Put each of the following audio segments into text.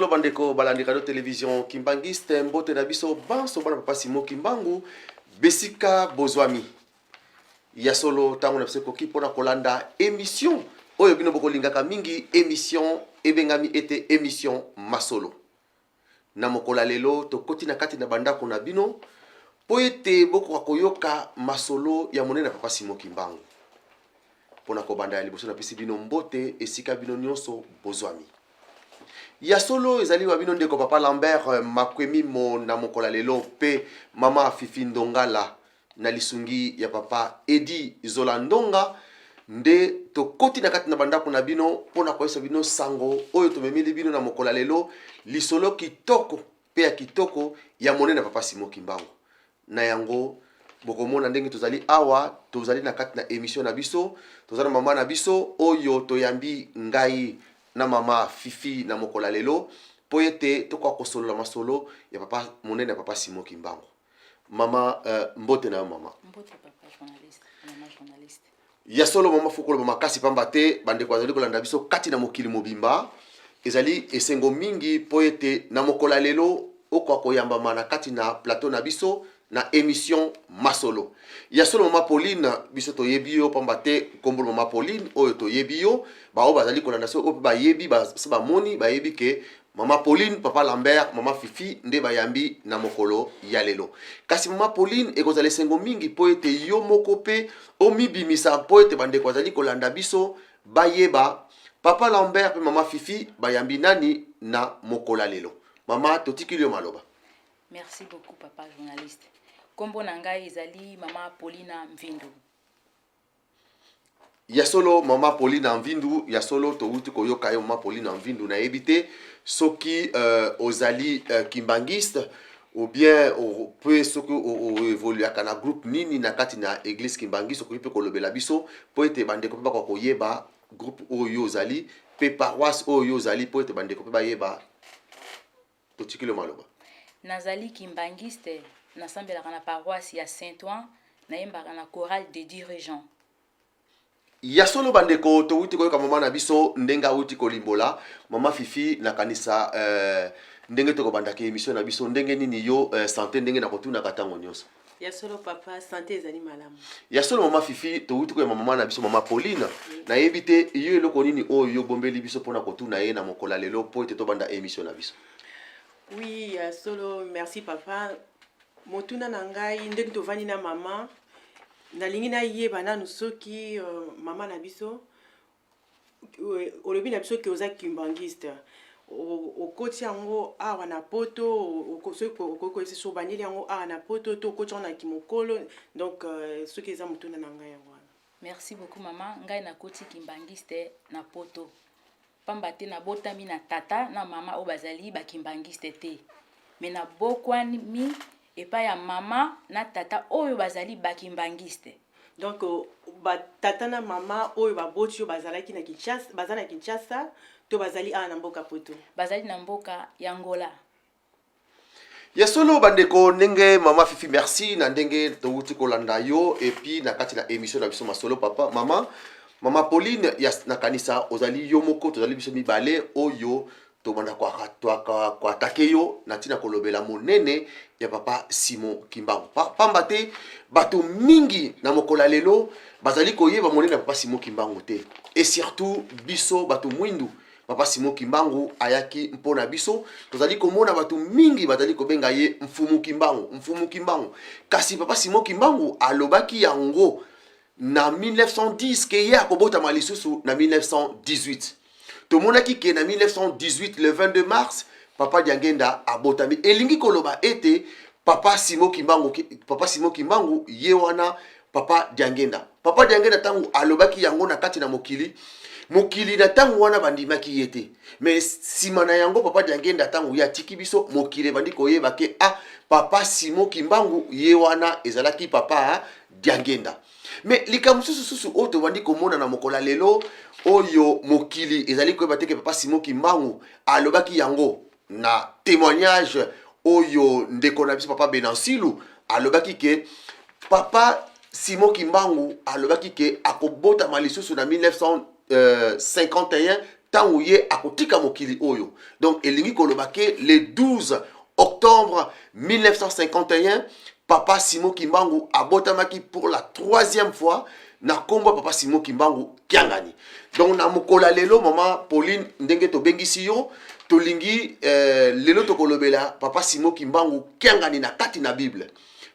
solo bandeko balandika do télévision Kimbangiste mbote na biso banso bana papa Simo Kimbangu besika bozwami ya solo tango na biso koki pona kolanda émission oyo bino bokolingaka mingi émission ebengami ete émission masolo na mokola lelo tokoti na kati na bandako na bino po ete bokoka koyoka masolo ya monene na papa Simo Kimbangu pona kobanda ya liboso na pesi bino mbote esika bino nyonso bozwami ya solo ezali wa bino ndeko papa Lambert makwemi mo na mokola lelo pe mama Fifi Ndongala na lisungi ya papa Edi Zolandonga nde tokoti na kati na bandako na bino pona koyesa bino sango oyo tomemeli bino na mokola lelo lisolo kitoko pe ya kitoko ya monene na papa Simo Kimbangu na yango bokomona ndenge tozali awa tozali na kati na émission na biso tozali na mama na biso oyo toyambi ngai na mama Fifi na mokola lelo po ete tokoka kosolola masolo ya papa monene ya papa Simo Kimbangu mama mbote na mama mbote papa journaliste mama journaliste ya solo mama fukolo mama kasi pamba te bandeko azali kolanda biso kati na mokili mobimba ezali esengo mingi po ete na mokola lelo okoka koyambama na kati na plateau na biso na émission masolo ya solo mama Pauline biso toyebi yo pamba te kombo mama Pauline oyo toyebi yo bao bazali kolanda so ope bayebi ba moni bayebi ke mama Pauline papa Lambert mama Fifi nde bayambi na mokolo ya lelo kasi mama Pauline ekozala sengo mingi po ete yo moko pe omibimisa po ete bandeko bazali kolanda biso bayeba papa Lambert pe mama Fifi bayambi nani na mokola lelo mama totikili yo maloba. Merci beaucoup papa journaliste. Kombo na ngai ezali mama Paulina Mvindu. Ya solo mama Paulina Mvindu ya solo to wuti koyoka yo mama Paulina Mvindu na ebite soki ozali kimbangiste ou bien ou peut soki évoluer kana groupe nini na kati na église kimbangiste ko pe kolobela biso po ete bandeko pe ba koyeba groupe oyo ozali pe paroisse oyo ozali po ete bandeko pe bayeba to tikilo maloba. Nazali kimbangiste nasambelaka na paroisse ya Saint-Ouen nayembaka na chorale des dirigeants. Ya solo bandeko to wuti koyoka mama na biso ndenga wuti kolimbola mama Fifi na kanisa ndenge to kobandaka émission na biso ndenge nini yo santé ndenge na kotuna katango nyonso. Ya solo papa santé ezali malamu. Ya solo mama Fifi to wuti koyoka mama na biso mama Pauline na yebite yo eloko nini oyo yo bombeli biso pona kotuna ye na mokola lelo po ete to banda émission na biso. Oui, solo merci papa. Motuna na ngai ndenge tovandi na mama nalingi na yeba nanu soki mama na biso olobi na biso ke oza kimbangiste okoti yango awa na poto soki so bandeli yango awa na poto to okoti yango na kimokolo donc soki eza motuna na ngai yango. Merci beaucoup mama ngai nakoti kimbangiste na poto pamba te na botami na tata na mama o bazali bakimbangiste te me na bokwani epa ya mama na tata oyo bazali bakimbangiste donc ba tata na mama oyo baboti yo bazalaki na Kinshasa bazana Kinshasa to bazali ana mboka poto bazali na mboka ya Angola. Ya solo bandeko ndenge mama Fifi merci na ndenge to wuti kolanda yo et puis na kati na émission na biso masolo papa mama Pauline ya na kanisa ozali yo moko tozali biso mibale oyo to banda kwa atake yo na tina kolobela monene ya papa Simo Kimbangu pamba te bato mingi na mokola lelo bazali koyeba monene ya papa Simo Kimbangu te et surtout biso bato mwindu papa Simo Kimbangu ayaki mpona biso tozali komona bato mingi bazali kobenga ye mfumu Kimbangu kasi papa Simo Kimbangu alobaki yango na 1910 ke ye akobota malisusu na 1918 tomonaki ke na 1918 le 22 mars papa Diangenda abotami elingi koloba ete papa Simo Kimbangu ye wana papa Diangenda tangu alobaki yango na kati na mokili na tangu wana bandimaki yete mais sima na yango papa Diangenda tangu ya tiki biso mokili bandi koyeba ke papa Simo Kimbangu ye wana ezalaki papa Diangenda mais likambo susu oto bandi komona na mokola lelo oyo mokili ezali koyeba te ke papa Simo Kimbangu alobaki yango na témoignage oyo ndeko na biso papa Benansilu alobaki ke papa Simo Kimbangu alobaki ke akobota malisusu na 1951 tango ye akotika mokili oyo. Donc elingi kolobake le 12 octobre 1951 Papa Simon Kimbangu abotamaki pour la 3e fois na kombo Papa Simon Kimbangu Kiangani. Donc na mokola lelo Maman Pauline ndenge to bengisi yo tolingi lelo tokolobela Papa Simon Kimbangu Kiangani na kati na Bible.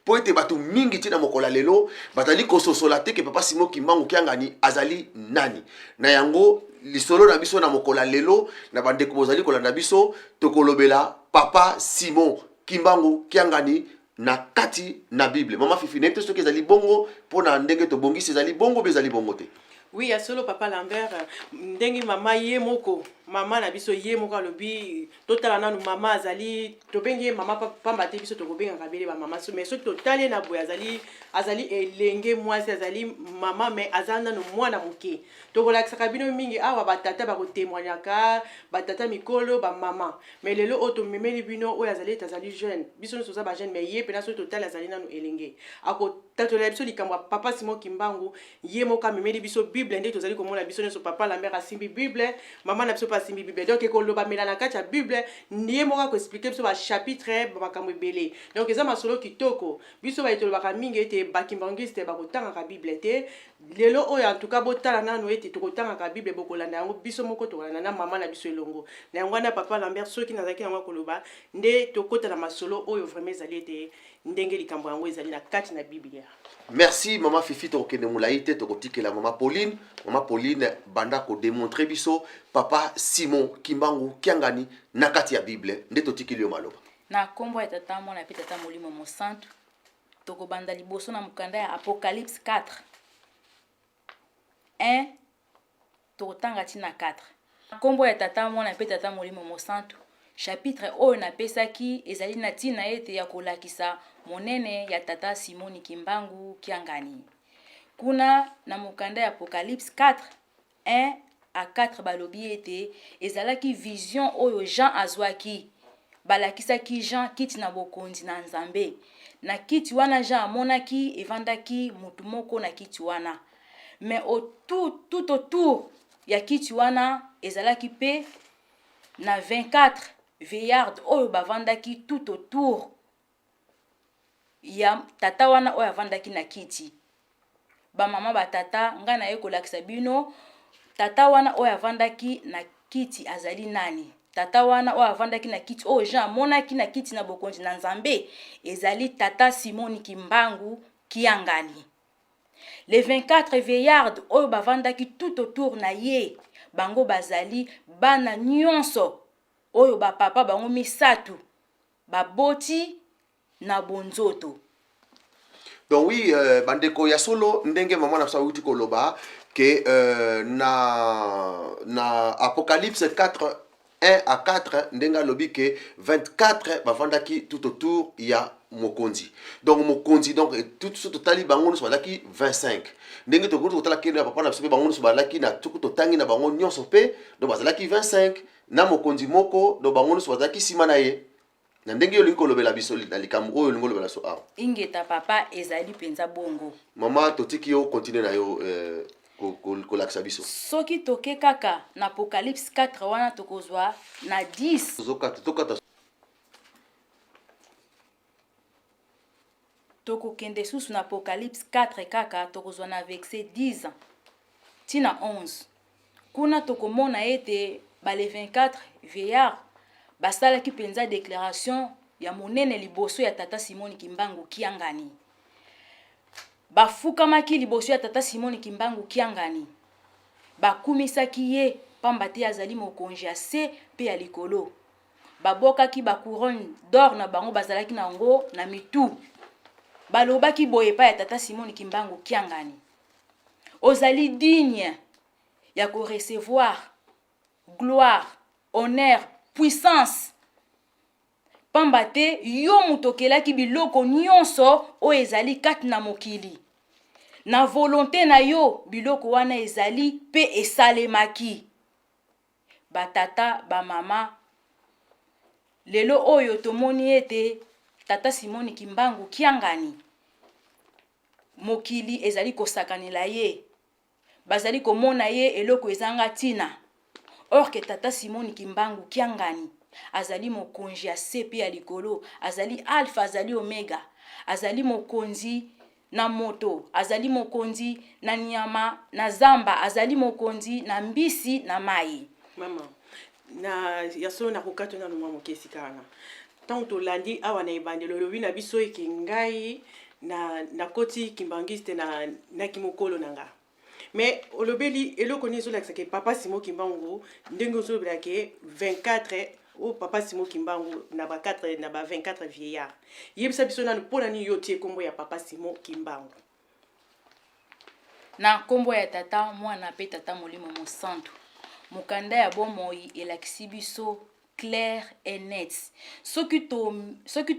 Po ete batu mingi tina mokola lelo batali kososola te ke Papa Simon Kimbangu Kiangani azali nani. Na yango lisolo na biso na mokola lelo na bandeko bozali kolanda biso tokolobela Papa Simon Kimbangu Kiangani na kati na Bible. Mama Fifi nete soki ezali bongo pona ndenge to bongisi ezali bongo bezali bongo te. Oui, ya solo Papa Lambert ndenge mama ye moko mama na biso ye moko alobi totala nanu mama azali tobengi mama pamba te biso tokobenga kabele ba mama so mais soki totali na boya azali elenge mwasi azali mama mais azana no mwana moke tokolakisa kabino mingi awa batata bakotémoignaka batata mikolo ba mama mais lelo oto memeli bino oyo azali jeune biso so za ba jeune mais ye pena so totali azali nanu elenge ako tatola biso likambo Papa Simon Kimbangu ye moko memeli biso Bible nde tozali komona biso so Papa Lambert asimbi Bible mama na biso pasimbi Bible donc ekoloba mela na kati ya Bible ndiye moko ko expliquer biso ba chapitre ba makambo ebele donc eza masolo kitoko biso ba etolobaka mingi ete bakimbangiste bakotanga ka Bible te lelo oyo en tout cas botala nanu ete tokotanga ka Bible bokolanda yango biso moko tokolanda na mama na biso elongo na yango na Papa Lambert soki nazaki yango koloba nde tokota na masolo oyo vraiment ezali ete ndenge likambo yango ezali na kati na Biblia. Merci Maman Fifi tokende mulaite tokotikela Maman Pauline. Maman Pauline banda ko démontrer biso Papa Simon Kimbangu Kiangani na kati ya Bible nde totikeli yo maloba. Na kombo ya tata mona pe tata molimo mosantu tokobanda liboso na mukanda ya Apocalypse 4 1 tokotanga tina 4. Kombo ya tata mona pe tata molimo mosantu chapitre oyo napesaki ezali na tina ete ya kolakisa monene ya tata Simoni Kimbangu Kiangani. Kuna na mukanda ya Apocalypse 4 1 à 4 balobi ete ezalaki vision oyo Jean azwaki balakisaki Jean kiti na bokonzi na Nzambe na kiti wana Jean amonaki evandaki mutu moko na kiti wana mais tout autour ya kiti wana ezalaki pe na 24 vieillards oyo bavandaki tout autour ya tata wana oyo avandaki na kiti. Ba mama ba tata nga na yekolakisa bino tata wana oyo avandaki na kiti azali nani. Tata wana oyo avandaki na kiti oyo Jean monaki na kiti na bokonzi na Nzambe ezali tata Simoni Kimbangu Kiangani. Les 24 vieillards oyo bavandaki tout autour na ye bango bazali bana nyonso oyo ba papa bango misatu baboti na bonzoto. Donc oui, bandeko ya solo ndenge maman na sauti koloba que na Apocalypse 4 1 à 4 ndenga lobi que 24 bavandaki tout autour ya mokonzi. Donc mokonzi donc tout ce total bango no balaki 25. Ndenge to kutu totala kene papa na biso bango no balaki na tuku totangi na bango nyonso pe do bazalaki 25 na mokonzi moko do bango no balaki sima na ye. Na ndenge yoli kolobela biso na likambo oyo lingo lobela so awa. Ingeta papa ezali penza bongo. Mama totiki yo continue na yo kolakisa biso. Soki toke kaka na Apocalypse 4 wana tokozwa na 10. Tokata. Tokokende susu na Apocalypse 4 kaka tokozwa na verset 10 tina 11. Kuna tokomona ete bale 24 vieillards basalaki penza déclaration ya monene liboso ya tata Simoni Kimbangu Kiangani. Bafukamaki liboso ya tata Simoni Kimbangu Kiangani. Bakumisaki ye pamba te azali mokonzi ya se pe ya likolo. Babokaki ba couronne d'or na bango bazalaki na ngo na mitu. Balobaki boye pa ya tata Simoni Kimbangu Kiangani. Ozali digne ya ko recevoir gloire, honneur, puissance. Pamba te yo mutokelaki biloko nyonso o ezali kati na mokili. Na volonté na yo biloko wana ezali pe esalemaki. Batata, ba mama lelo oyo tomoni ete tata Simoni Kimbangu Kiangani mokili ezali kosakanela ye. Bazali komona ye eloko ezanga tina. or que tata Simoni Kimbangu Kiangani azali mokonzi ya sepe ya likolo, azali alpha, azali omega, azali mokonzi na moto, azali mokonzi na nyama na zamba, azali mokonzi na mbisi na mai. Mama na yaso na kukato na mwa mokesi kana tanto landi awa na ibandelo lobi na biso ekingai na koti kimbangiste na kimokolo nanga. Mais olobeli eloko ni zola que papa Simon Kimbangu ndenge zola ke 24 o papa Simon Kimbangu na ba 4 na ba 24 vieillards. Yebisa biso na pona ni yotie kombo ya papa Simon Kimbangu. Na kombo ya tata mwana pe tata molimo mosantu. Mukanda ya bomoi elakisi biso clair et net. Soki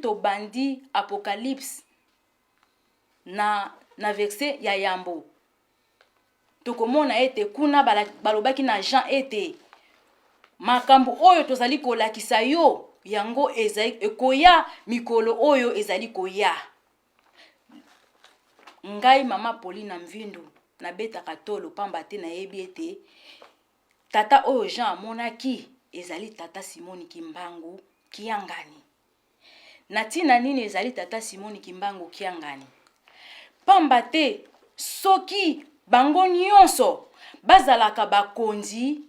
to bandi Apocalypse na verset ya Yambo. Tokomona ete kuna balobaki na Jean ete makambo oyo tozali kolakisa yo yango ezali ekoya mikolo oyo ezali koya. Ngai mama Pauline Mvindu na beta katolo pamba te na yebi ete tata oyo Jean monaki ezali tata Simoni Kimbangu Kiangani. Natina nini ezali tata Simoni Kimbangu Kiangani? Pamba te soki bango nyonso bazalaka bakonzi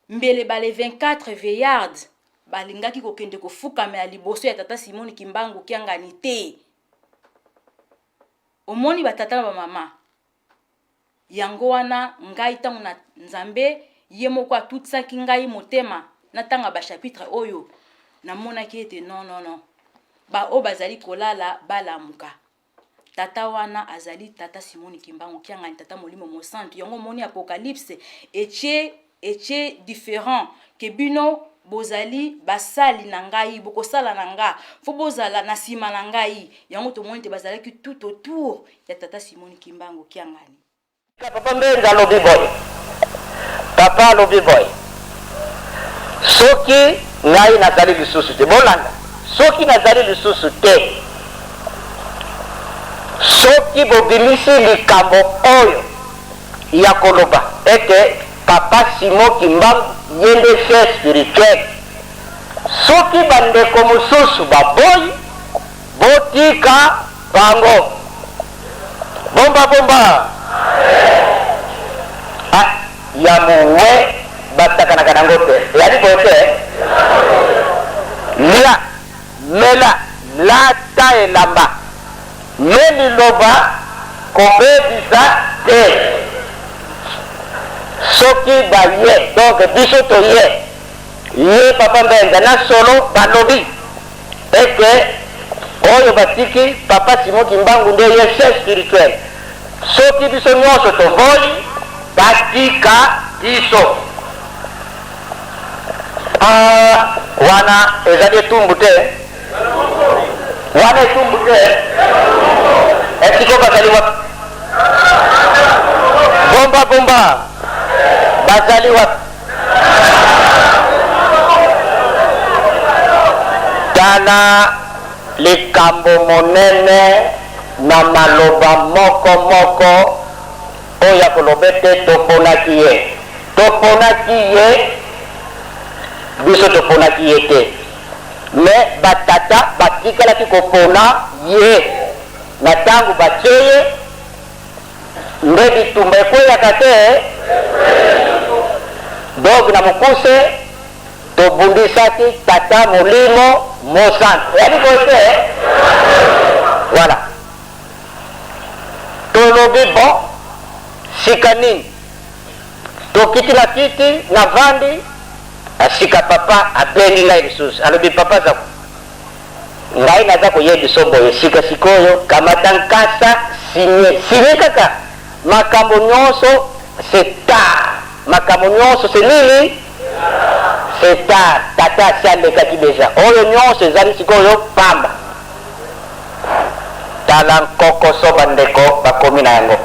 mbele bale 24 vieillards balingaki kokende kofukama ya liboso ya tata Simoni Kimbangu Kiangani te. Omoni batata ba mama yango wana ngai tangu na Nzambe ye moko atutsaki ngai motema na tanga ba chapitre oyo namonaki ete non ba o bazali kolala balamuka. Tata wana azali tata Simoni Kimbangu Kiangani tata molimo mosantu yango moni Apocalypse eche différent ke bino bozali basali na ngai bokosala na nga fo bozala na sima na ngai yango to moni te bazalaki tout autour ya tata Simoni Kimbangu Kiangani. Papa mbenga lobi boy. Papa lobi boy. Soki ngai nazali lisusu te bolanda. Soki nazali lisusu te. Soki bobimisi likambo oyo ya koloba ete papa Simon Kimbangu yende chef spirituel. Soki bandeko mususu baboyi botika bango. Bomba. Ya muwe bataka na kanango te. Yani bote. Lia mela lata elamba. Meli loba kobebisa te. Soki ba ye donc biso to ye papa mbenga na solo balobi eke oyo batiki papa Simon Kimbangu nde ye chef spirituel. Soki biso nyonso to voli batika biso wana ezali etumbu te. Wana etumbu te. Etiko bazali wapi? Bomba bazali wapi? Tala likambo monene na maloba moko oya kolobete toponaki ye biso toponaki ye te. Me batata batikalaki kopona ye na tangu bacheye nde bitumba ekweyaka te. Donc na mokuse tobundisaki tata molimo mosantu yani kote. Voilà tolobi bon sika nini tokiti na kiti na vandi asika papa abendi ngai lisusu alobi papa zako ngai naza koyebiso boye sika sikoyo kamata nkasa sinye kaka makambo nyonso seta makambo nyonso se nini seta tata asialekaki deja oyo nyonso ezali sikoyo pamba. Tala nkokoso bandeko bakomi na yango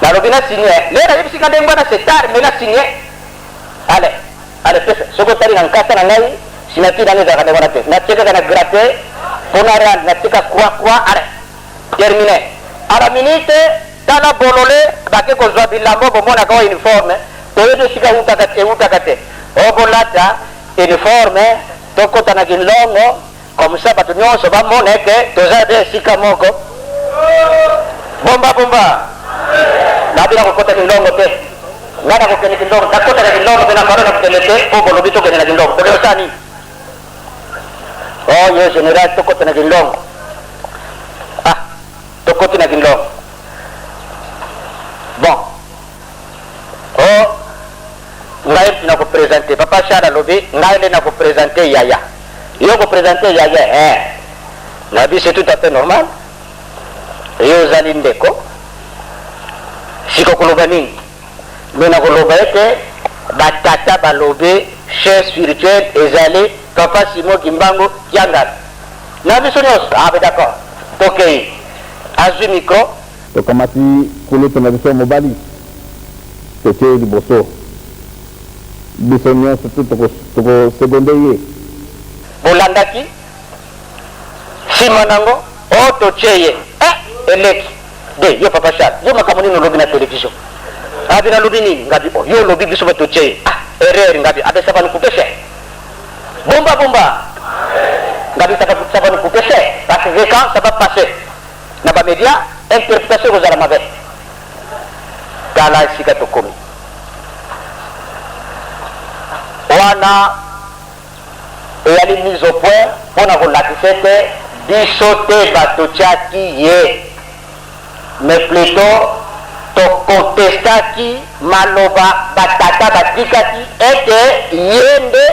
nalobi na sinye lera yebisika ndenge bwana setare me na sinye ale pesa soko otali na nkasa na ngai sinatila nezalaka ndenge wana te natikaka na gratte mpona rand natika kwa ale termine ala minute tala bolole bake kozwa bilambo bomonaka wa uniforme toyede sika utakate obolata uniforme tokota na kinlongo comme ça bato nyonso bamone ke toza de sika moko bomba nabila kokota kinlongo te ngana kokene kinlongo takota na kinlongo tena karona kutele te po bolobi tokene na kinlongo toleo sani oh yo general tokota na kinlongo tokoti na kinlongo bon oh ngai na ko présenter papa Chara lobi ngai le na ko présenter yaya yo ko présenter yaya nabi c'est tout à fait normal yo zali ndeko siko koloba nini mena koloba ete batata balobe chef spirituel ezali papa Simon Kimbangu Kiangani nabi so nyonso d'accord tokei azwi micro tokamati kolota na biso mobali toke liboso biso nyonso tu tokosegonde ye bolandaki nsima nango o totie ye eleki de yo papa Charles yo makambo nini olobi na télévision abi nalobi nini ngabi yo olobi biso batotie ye erreur ngabi abe ça va nous couper cher bomba ngabi ça va nous couper cher parce que quand ça va passer na bamédia interprétation kozala mabe tala esika tokomi wana eyali mise au point mpona kolakisa ete biso te batotiaki ye mais plutôt tokontestaki maloba batata batikaki ete ye nde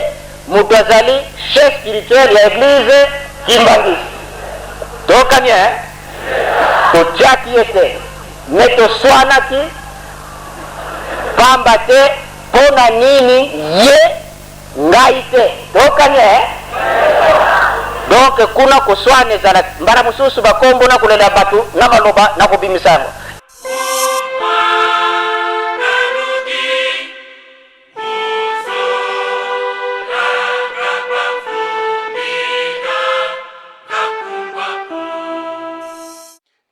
moto azali chef spirituel ya église Kimbangi tokani totiaki ete me toswanaki pamba te mpona nini ye ngai te tokani donc kuna koswana ezala mbala mosusu bakombo na kolela bato na maloba na kobimisango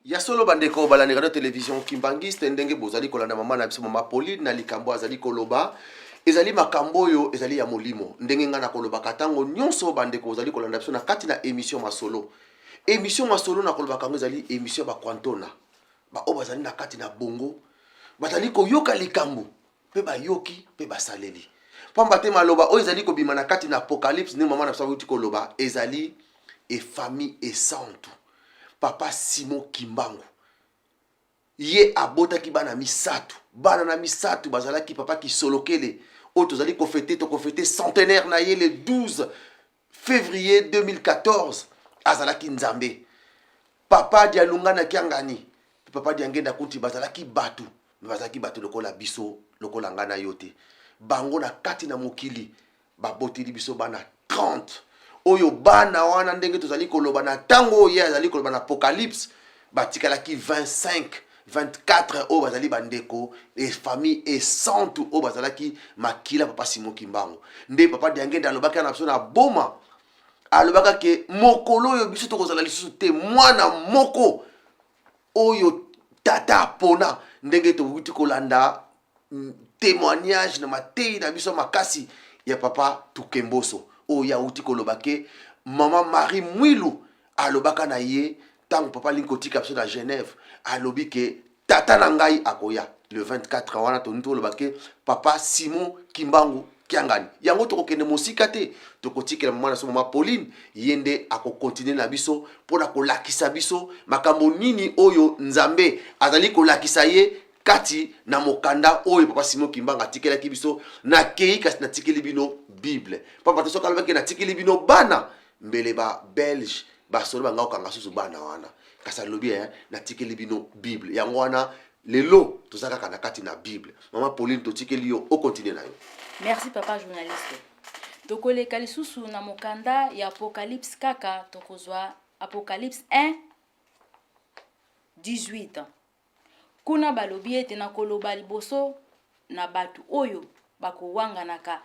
ya solo bandeko balandeka na télévision Kimbangiste ndenge bozali kolanda mama na biso mama Pauline na likambo azali koloba ezali makambo oyo ezali ya molimo ndenge nga na kolobaka ntango nyonso bandeko bozali kolanda biso na kati na émission masolo na kolobaka yango ezali émission bakwantona baoyo bazali na kati na bongo bazali koyoka likambo mpe bayoki mpe basaleli pamba te maloba oyo ezali kobima na kati na apocalypse ndenge mama na biso bauti koloba ezali efamille esantu papa Simon Kimbangu ye abotaki bana na misatu bazalaki papa kisolokele oyo tozali kofete centenaire na ye le 12 février 2014 azalaki nzambe papa dialunga na Kiangani papa diangenda kuti bazalaki batu lokola biso lokola ngana yote bango na kati na mokili baboteli biso bana 30 oyo bana wana ndenge tozali koloba na tango ye azali koloba na apocalypse batikalaki 25 24 oyo bazali bandeko famille esantu oyo bazalaki makila papa Simon Kimbangu nde papa diangenda alobaki na biso na boma alobaka ke mokolo oyo biso tokozala lisusu te mwana moko oyo tata apona ndenge tokuti kolanda témoignage na matei na biso makasi ya papa Tukemboso oyo auti kolobake mama Marie Mwilu alobaka na ye tango papa linkotika biso na Genève alobi ke tata na ngai akoya le 24 wana tonito kolobake papa Simon Kimbangu Kiangani yango tokokende mosika te tokotikela mama na so mama Pauline yende akokontinue na biso mpona kolakisa biso makambo nini oyo nzambe azali kolakisa ye kati na mokanda oyo papa Simon Kimbangu atikelaki biso na kei kasi natikeli bino Bible papa to soka alobaki natikeli bino bana mbele ba Belge basolo banga okanga susu bana wana kasi alobi natikeli bino Bible yango wana lelo tozaka kana kati na Bible mama Pauline totikeli yo o continue na yo. Merci papa journaliste. Tokoleka lisusu na mokanda ya Apocalypse kaka tokozwa Apocalypse 1 18. Kuna balobi ete na koloba liboso na batu oyo bakowanganaka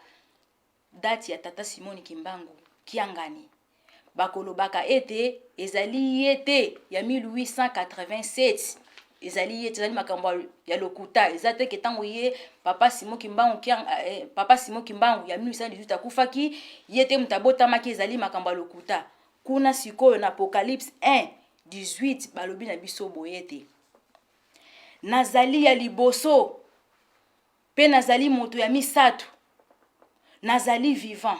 date ya tata Simon Kimbangu Kiangani. Bakolobaka ete ezali ete ya 1887 ezali ye ezali makambo ya lokuta eza te ke ntango ye papa Simon Kimbangu papa Simon Kimbangu ya 1818 akufaki ye te mutu abotamaki ezali makambo ya lokuta kuna sikoyo na Apocalypse 1:18 balobi na biso boye te nazali ya liboso pe nazali moto ya misato nazali vivant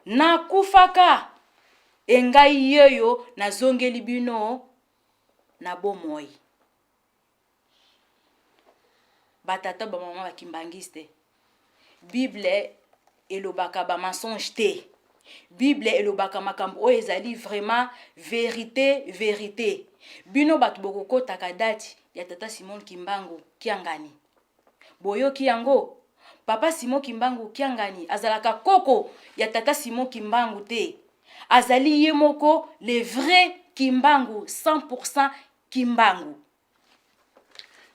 nakufaka engai yeyo nazongeli bino na bomoi batata ba mama bakimbangiste Bible elobaka ba mensonge te Bible elobaka makambo oyo ezali vraiment vérité bino batu bokokotaka dati ya tata Simon Kimbangu kiangani boyoki yango papa Simon Kimbangu kiangani azalaka koko ya tata Simon Kimbangu te azali ye moko le vrai Kimbangu 100% Kimbangu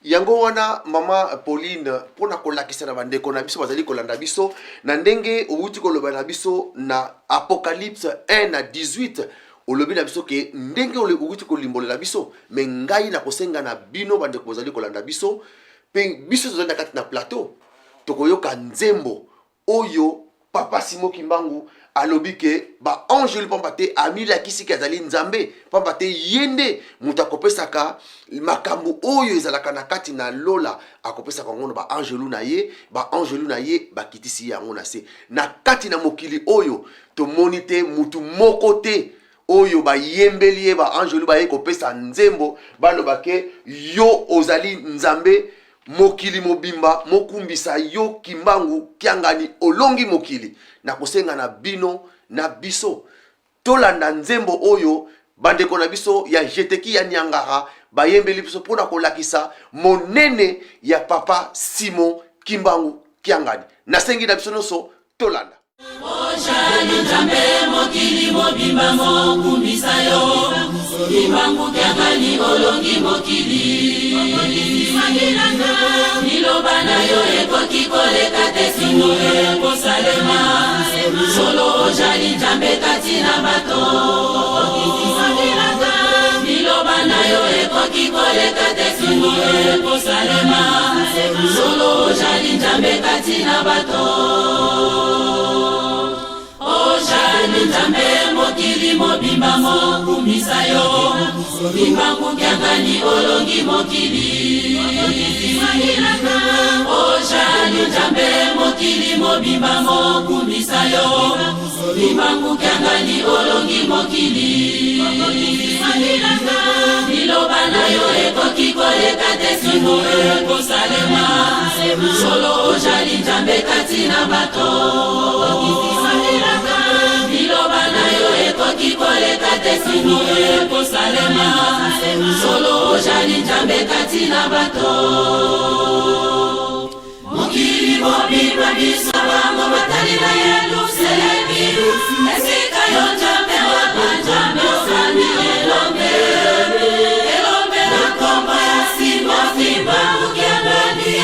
yango wana mama Pauline pona kolakisa na bandeko na biso bazali kolanda biso na ndenge outi koloba na biso na Apocalypse 1:18 olobi na biso ke ndenge outi kolimbolela biso me ngai na kosenga na bino bandeko bazali kolanda biso pe biso tozali kati na plateau tokoyoka nzembo oyo papa Simon Kimbangu alobi ke ba ange pamba te amila kisiki azali nzambe pamba te yende mutu akopesaka makambo oyo ezalaka na kati na lola akopesaka ngono ba angelu na ye bakitisi yango na se na kati na mokili oyo tomoni te mutu moko te oyo bayembeli ye ba angelu baye kopesa nzembo baloba ke yo ozali nzambe mokili mobimba mokumbisa yo Kimbangu kiangani olongi mokili na kosenga na bino na biso tolanda nzembo oyo bandeko na biso ya jeteki ya Niangara bayembeli biso pona kolakisa monene ya papa Simon Kimbangu kiangani nasengi na biso noso tolanda Ojali jambe mokili mobimba mokumbisa yo Kimbangu kiangani olongi mokili Niloba na yo ekoki koleka te sino ekosalema Solo ojali jambe kati na bato Niloba na yo ekoki koleka te sino ekosalema Solo ojali jambe kati na bato Ojali jambe mokili mobimba mokumbisa yo Kimbangu kiangani olongi mokili Ojali jambe mokili mobimba mokumbisa yo Kimbangu kiangani olongi mokili Niloba na yo ekoki koleka te sino ekosalema Solo ojali jambe kati na bato Niloba na yo ekoki koleka te sino ekosalema Solo ojali jambe kati na bato Mokili mobimba biso bango batali na Yerusalemi Esika yo jambe wabanjambe osani elombe Elombe na kombo ya Simon Kimbangu kiangani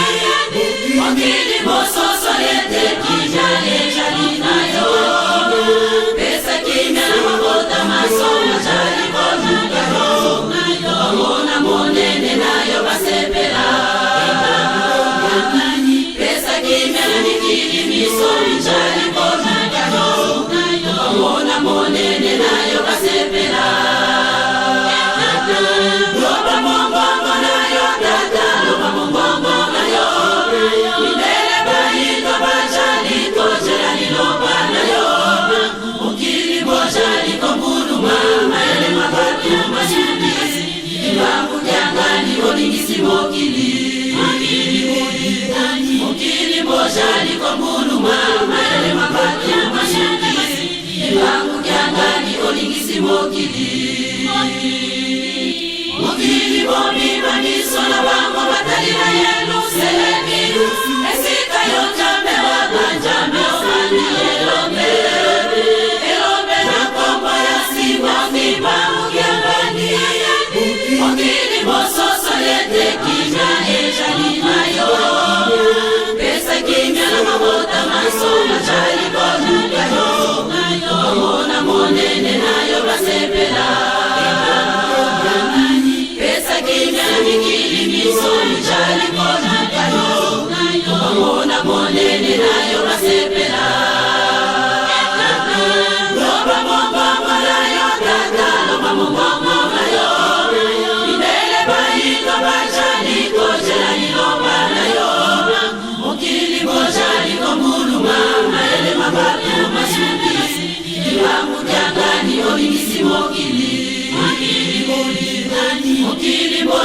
Mokili mososo yete kijali jali na yo Pesa kimya na mabota masomo jali konuka yo Amona monene na yo basepela Pesa kimya na nikiri miso jali konuka yo Amona monene na yo basepela Loba mongongo na yo tata Loba mongongo na yo Milele bahito bajali kojelani loba na yo Mukili bojali kombulu mama ele mabatu mashundi Kimbangu kiangani olingisi mokili Mukili bojali kombulu mama ele mabatu mashundi Kimbangu kiangani olingisi mokili Mokili bomimba miso na bango batali na Yerusalemi Esika yo jambe wabanjambe osani elombe Elombe na kombo ya Simon Kimbangu kiangani Mokili mososo yete kimya ejali na yo Pesa kimya na mabota masomo jali konuka yo Amona monene na yo basepela Pesa kimya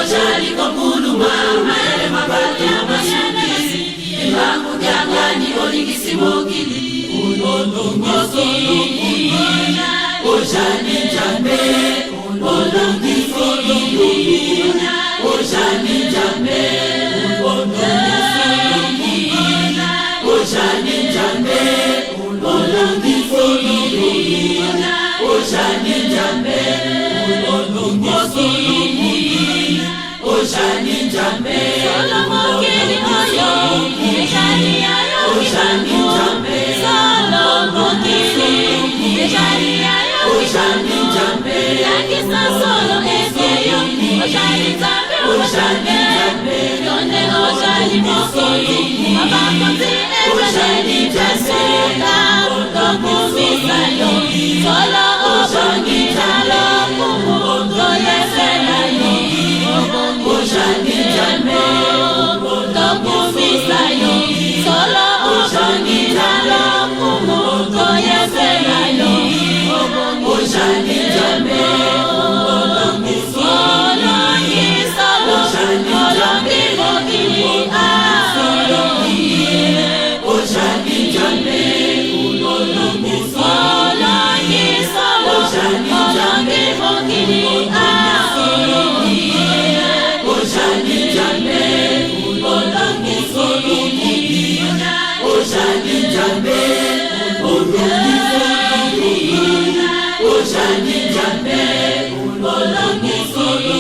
ojali kokuluma mayele mabate ya masuki Imbangu diangani olingisi mokili Olongosolo ojali jambe Olongosolo ojali jambe Ojani jambe Olongosolo ojali jambe Ojani jambe Solomokili oyo Ejani ayo Ojani jambe Solomokili Ejani ayo Ojani jambe Yakisa solo ezeyo Ojani jambe Ojani jambe Yone ojani mokili Abakozi ejani jaseka Tokumisayo Solo obongi jalo Kumu Toyeselayo Ojani jambe Tokumisayo Solo obongi jalo Kumu Toyeselayo Ojani jambe Olongi salo Olongi mokili Ojani jambe Olongi salo Olongi mokili Ojani jambe Olongi solo Ojani jambe Olongi Ojani jambe Olongi solo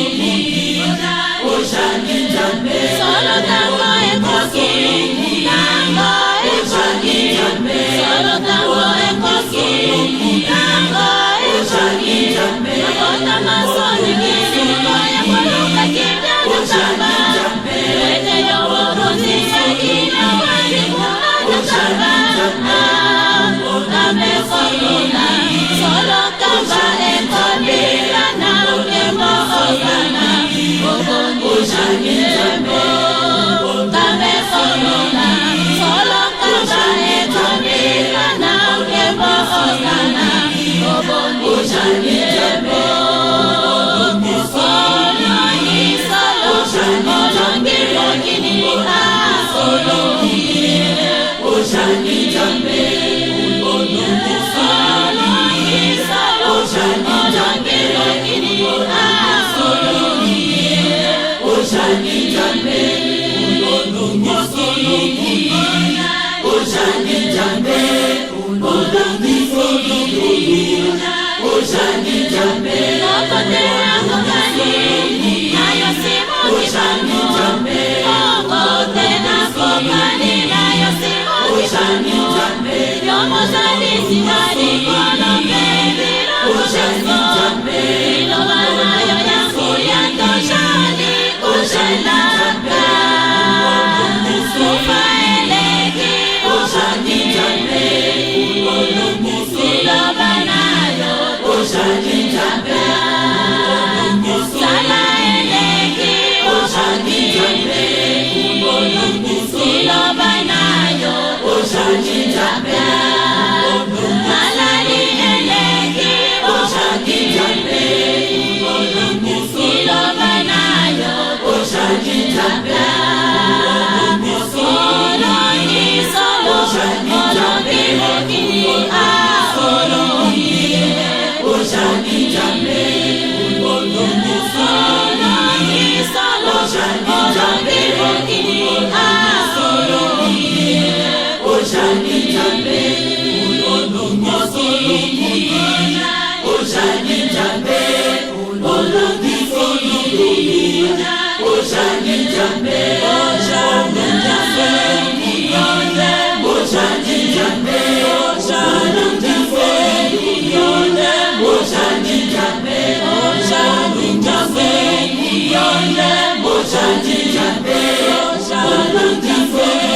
Ojani jambe Solo tango ekoki Tango Ojani jambe Solo tango ekoki Tango Ojani jambe Makota masoni kili Koya koluka kibya Ojani jambe Wete yowo kozi Yakina wali kuna Ojani jambe Kame koluna Solo kamba ekobi Kana ukemo ogana Ojani jambe Kame koluna Solo kamba ekobi Kana ukemo ogana Ojani jambe Olongi solo Olongi mokini Ojani jambe Olongi solo Olongi mokini Ojani jambe Olongi solo Ojani jambe Olongi solo Ojani jambe Okote akokani Nayo simo kibano Okote akokani Nayo simo kibano Yomo zali siwadi Kono baby Ojani jambe Ilo wanayo yangu Yanto shali Kushalaka Sufa eleki Ojani jambe Ilo wanayo Ojani jambe Sala eleki Ojani jambe Ilo wanayo Ojani jambe Malali eleki Ojani jambe Ilo wanayo Ojani jambe Olongi solo Olongi mokili Ojani jambe Olongi solo Olongi mokili Ojani jambe Olongi solo Ojani jambe Olongi solo Ojani jambe Ojani jambe Ojani jambe Olongi solo Ojani jambe Ojani jambe Ojani jambe Olongi solo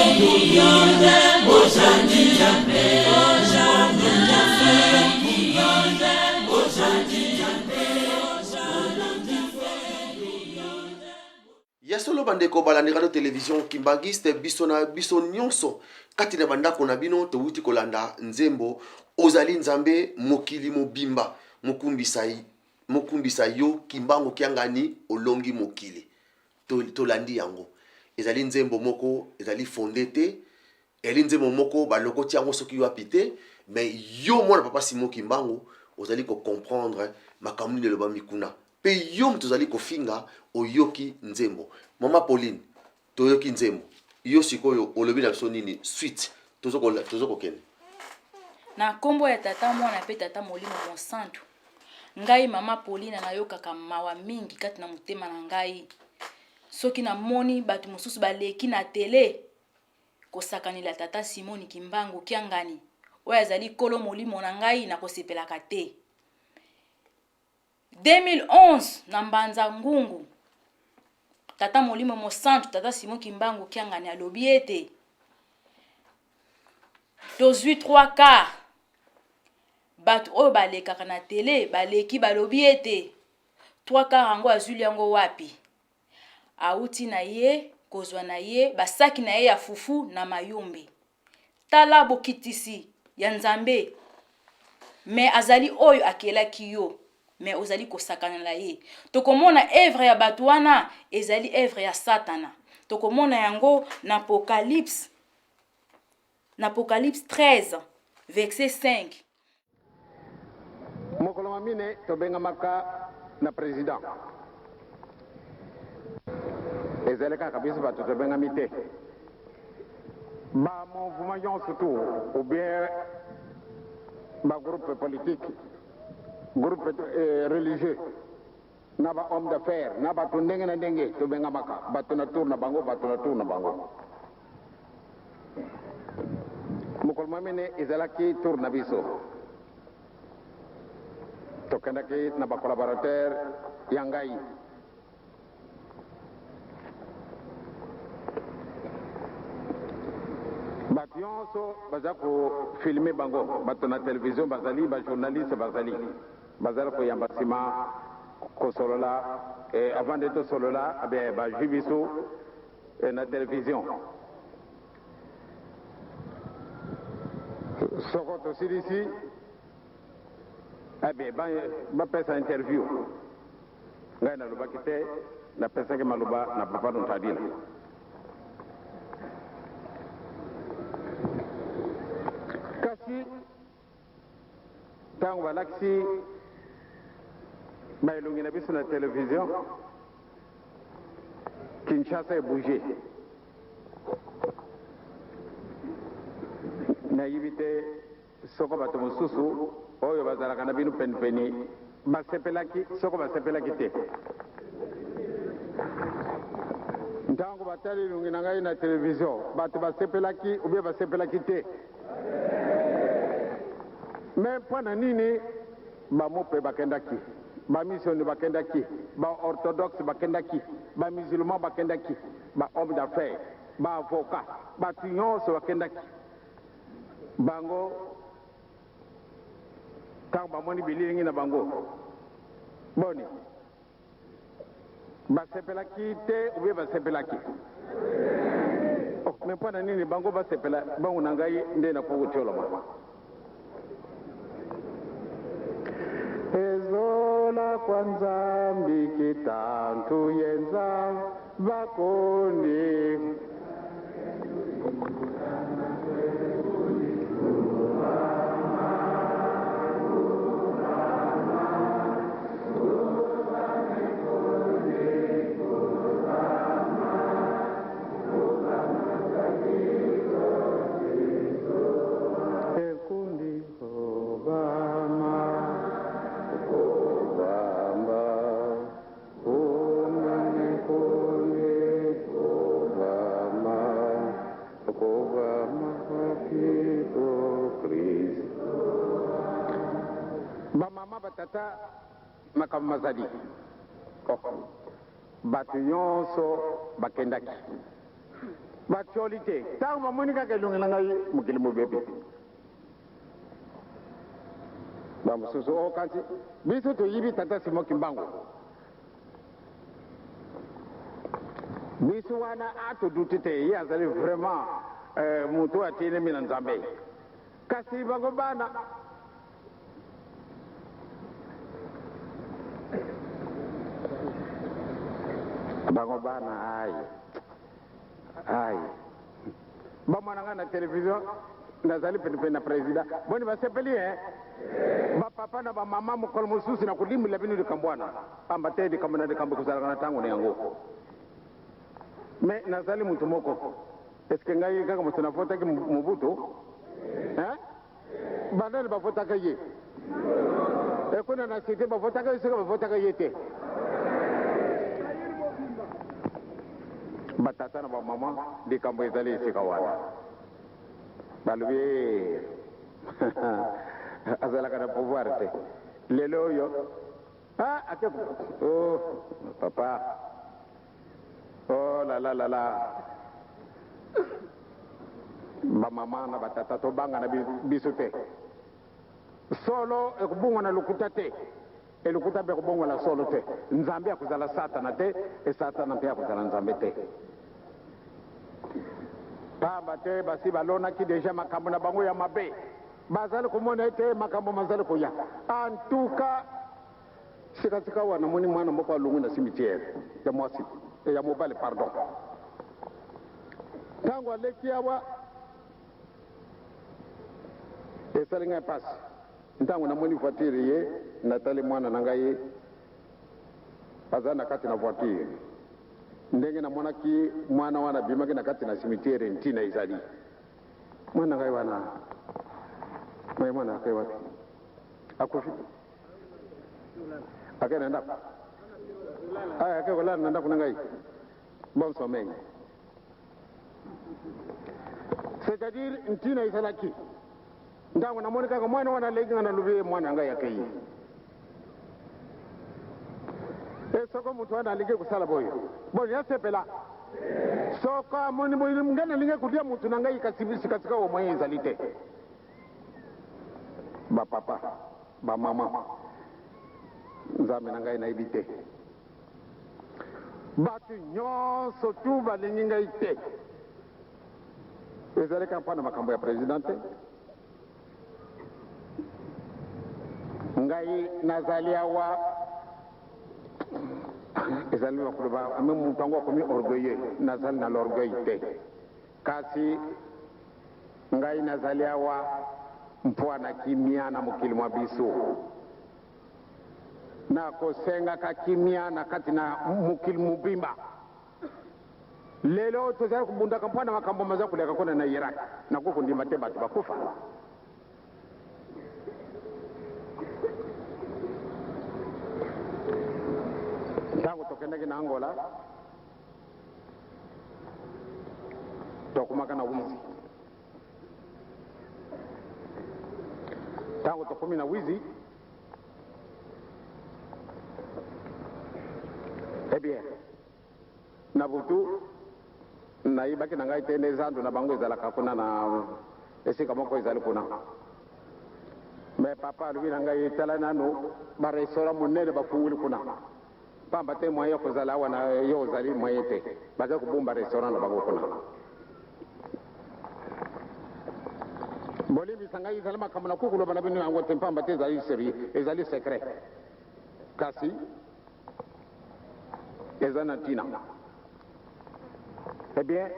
Ojani jambe ya solo bandeko balandi radio télévision kimbangiste biso na biso nyonso kati na bandako na bino towuti kolanda nzembo ozali nzambe mokili mobimba mokumbisa yo kimbango kiangani olongi mokili tolandi yango ezali nzembo moko ezali fondé te eli nzembo moko balokoti yango soki wapi te mais yo mwana papa Simon Kimbangu ozali ko comprendre makambo nini elobami kuna pe yo moto ozali kofinga oyoki nzembo. Mama Pauline toyoki nzembo yo sikoyo olobi na biso nini suite tozokokende na kombo ya tata mwana pe tata Molimo Monsanto. Ngai mama Pauline nayokaka mawa mingi kati na motema na ngai soki na moni batu mosusu baleki na tele kosakanila tata Simon Kimbangu kiangani oyo azali kolo molimo na ngai na kosepelaka te. 2011 na Mbanza Ngungu tata Molimo Monsanto tata Simon Kimbangu kiangani alobi ete tozwi 3 quarts batu oyo balekaka na tele baleki balobi ete 3 quarts yango azuli yango wapi auti na ye kozwa na ye basaki na ye ya fufu na mayombe tala bokitisi ya nzambe me azali oyo akelaki yo me ozali kosakana na ye. Tokomona evre ya batu wana ezali evre ya satana. Tokomona yango na Apocalypse 13 verset 5. Mokolo mamine tobenga maka na president ezaleka kabisa batu tobenga mite ba mouvement surtout ou bien ba groupe politique groupe religieux na ba homme d'affaires na batu ndenge na ndenge tobenga maka batu na tour na bango mokolo mamine ezalaki tour na biso tokendaki na ba collaborateur ya ngai bato nyonso baza kofilme bango bato na télévision bazali bajournaliste bazali koyamba nsima kosolola avant de tosolola bazwi biso na télévision soko tosilisi bapesa interview ngai nalobaki te napesaki maloba na papa Nontadila kasi ntango balakisi baelongi na biso na télévision Kinshasa ebouge nayibi te soko bato mosusu oyo bazalaka na bino penipeni basepelaki soko basepelaki te ntango batali elongi na ngai na télévision bato basepelaki ubie basepelaki te me mpo na nini bamope bakendaki bamissionne bakendaki baorthodoxe bakendaki bamusulman bakendaki bahomme d'affaires baavocat bato nyonso bakendaki bango ntango bamoni bililingi na bango boni basepelaki te ubie basepelaki me mpo na nini bango basepela bango na ngai nde nakokotioloma ezola kwa nzambi kitantu yenza bakoni bamama batata makambo mazali bato nyonso bakendaki batioli te ntango bamoni kaka elongi na ngai mokili mobebi bamosusu o kanti biso toyibi tata Simon Kimbangu biso wana atoduti te ye azali vraiment moto atienemi na nzambe kasi bango bana bango bana ai bamwana na télévision nazali pene na président boni basepeli bapapa na bamama mokolo mosusu na kolimwila bino likambwana pamba te likambo na likambo kozalaka na ntango na yango me nazali mutu moko eske ngai kaka moto nafotaki mobutu bandani bafotaka ye ekuna na site bafotaka ye soki bafotaka ye te batata na bamama likambo ezali esika wana balobi azalaka na pouvoir te lelo oyo ate papa la bamama na batata tobanga na biso te solo ekubungwa na lokuta te elokuta mpe ekubungwa na solo te nzambe akozala satana te esatana mpe akozala nzambe te pamba te basi balonaki deja makambo na bango ya mabe bazali komona ete makambo mazali koya antuka sikasika wana moni mwana moko alongi na cimetière ya mwasi ya mobali pardon ntango aleki awa esali ngai pasi ntango namoni voiture ye natali mwana na ngai aza na kati na voiture ndenge namonaki mwana wana bimaki na kati na cimetière ntina ezali mwana ngai wana mai mwana akai wapi akufi akai na ndako akai kolala na ndako na ngai bon sommeil c'est-à-dire ntina ezalaki ntango namoni kaka mwana wana aleki nga nalobi mwana ngai akai soko mutu wana alingi kusala boyo yasepela soko amoni ngana alingi kudia mutu na ngai sikasika omwe ezali te bapapa bamama nzambe na ngai nayebi te bato nyonso tu balingi ngai te ezali kaka mpona makambo ya président te ngai nazali awa ezali bakoloba ame mutu yango akomi orgueilleux nazali na l'orgueil te kasi ngai nazali awa mpona kimia na mokili mwa biso nakosengaka kimia na kati na mokili mobimba lelo tozali kobundaka mpona makambo maza koleka kona na Irak nakokondima te bato bakufa ntango tokendaki na Angola tokumaka na wizi ntango tokomi na wizi bien na butu nayibaki na ngai te ne zandu na bango ezalaka kuna na esika moko ezali kuna me papa alobi na ngai tala nano barestaurant monene bafunguli kuna pamba te moyen kozala awa na yo ozali moyen te baza kobomba restaurant na bango kuna bolimbisa ngai ezali makambo na kukuloba na bino yango te pamba te ezali secret kasi eza na ntina bien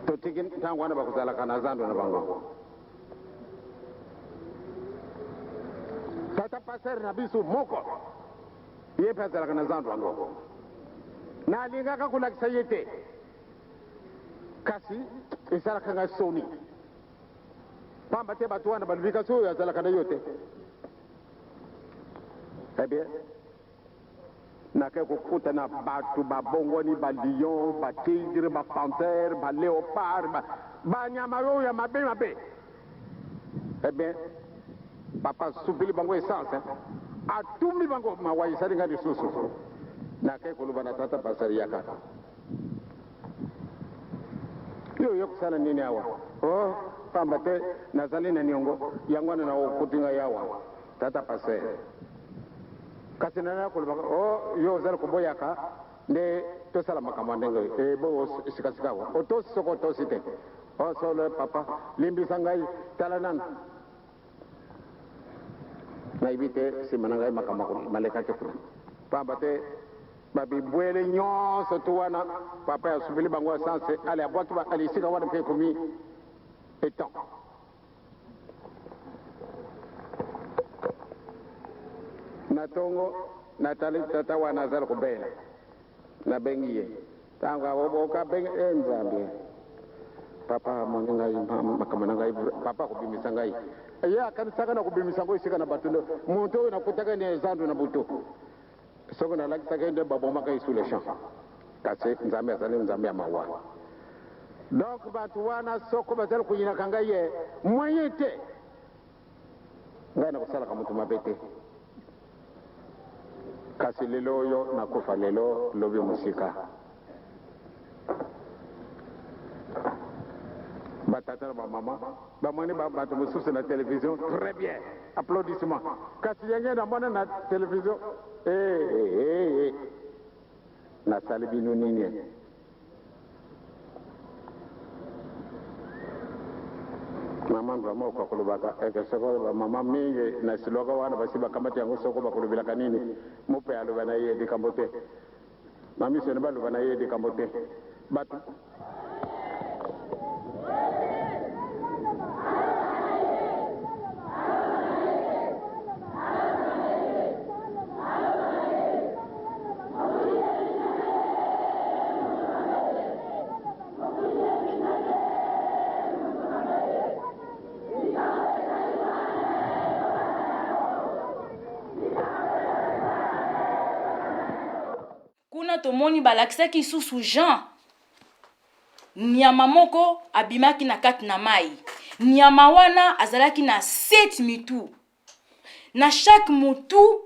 totiki ntango wana bakozalaka na zando na bango tata paser na biso moko ye mpe azalaka na zando yango nalingaka kolakisa ye te kasi esalaka ngai soni pamba te bato wana balobika so oyo azalaka na yo te bien nake kokuta na bato babongoni balion batigre bapantere baléopard banyama oyo ya mabe bien papa supili bango essence atumi bango mawa esali nga lisusu nake koloba na tata pasari yaka yo yokosala nini awa pamba te nazali na niongo yango wana na okutinga yawa tata pasari kasi nana koloba yo ozali koboyaka nde tosala makambo ndenge bo sikasika awa otosi soko otosi te solo papa limbisa ngai tala nanu nayebi te nsima na ngai makambo malekaki kuna pamba te babibwele nyonso tu wana papa ya subili bango sanse ale abwaki alisika wana mpe komi etan na tongo na tali tata wana azali kobela na bengi ye tango aboboka bengi Nzambe papa mwange ngai makamana ngai papa kubimisa ngai ye akanisaka na kubimisa ngo isika na batulo muntu oyo nakutaka ni ezandu na buto soko na lakisaka nde babomaka isu le champ kasi Nzambe azali Nzambe ya mawa donc batu wana soko bazali kunyinaka ngai ye moyen te ngai nakusalaka mutu mabe te kasi lelo oyo nakufa lelo lobi musika batata na bamama bamoni bato mosusu na télévision très bien applaudissement kasi yenge na mwana na télévision nasali bino nini mama vraiment ukakulubaka ekesoko mama mingi na siloka wana basi bakamati yango soko bakulubilaka nini mope aloba na ye dikambo te mami sene baloba na ye dikambo te bato kuna tomoni balakisaki susu Jean nyama moko abimaki na kati na mai nyama wana azalaki na 7 mitu na chaque mutu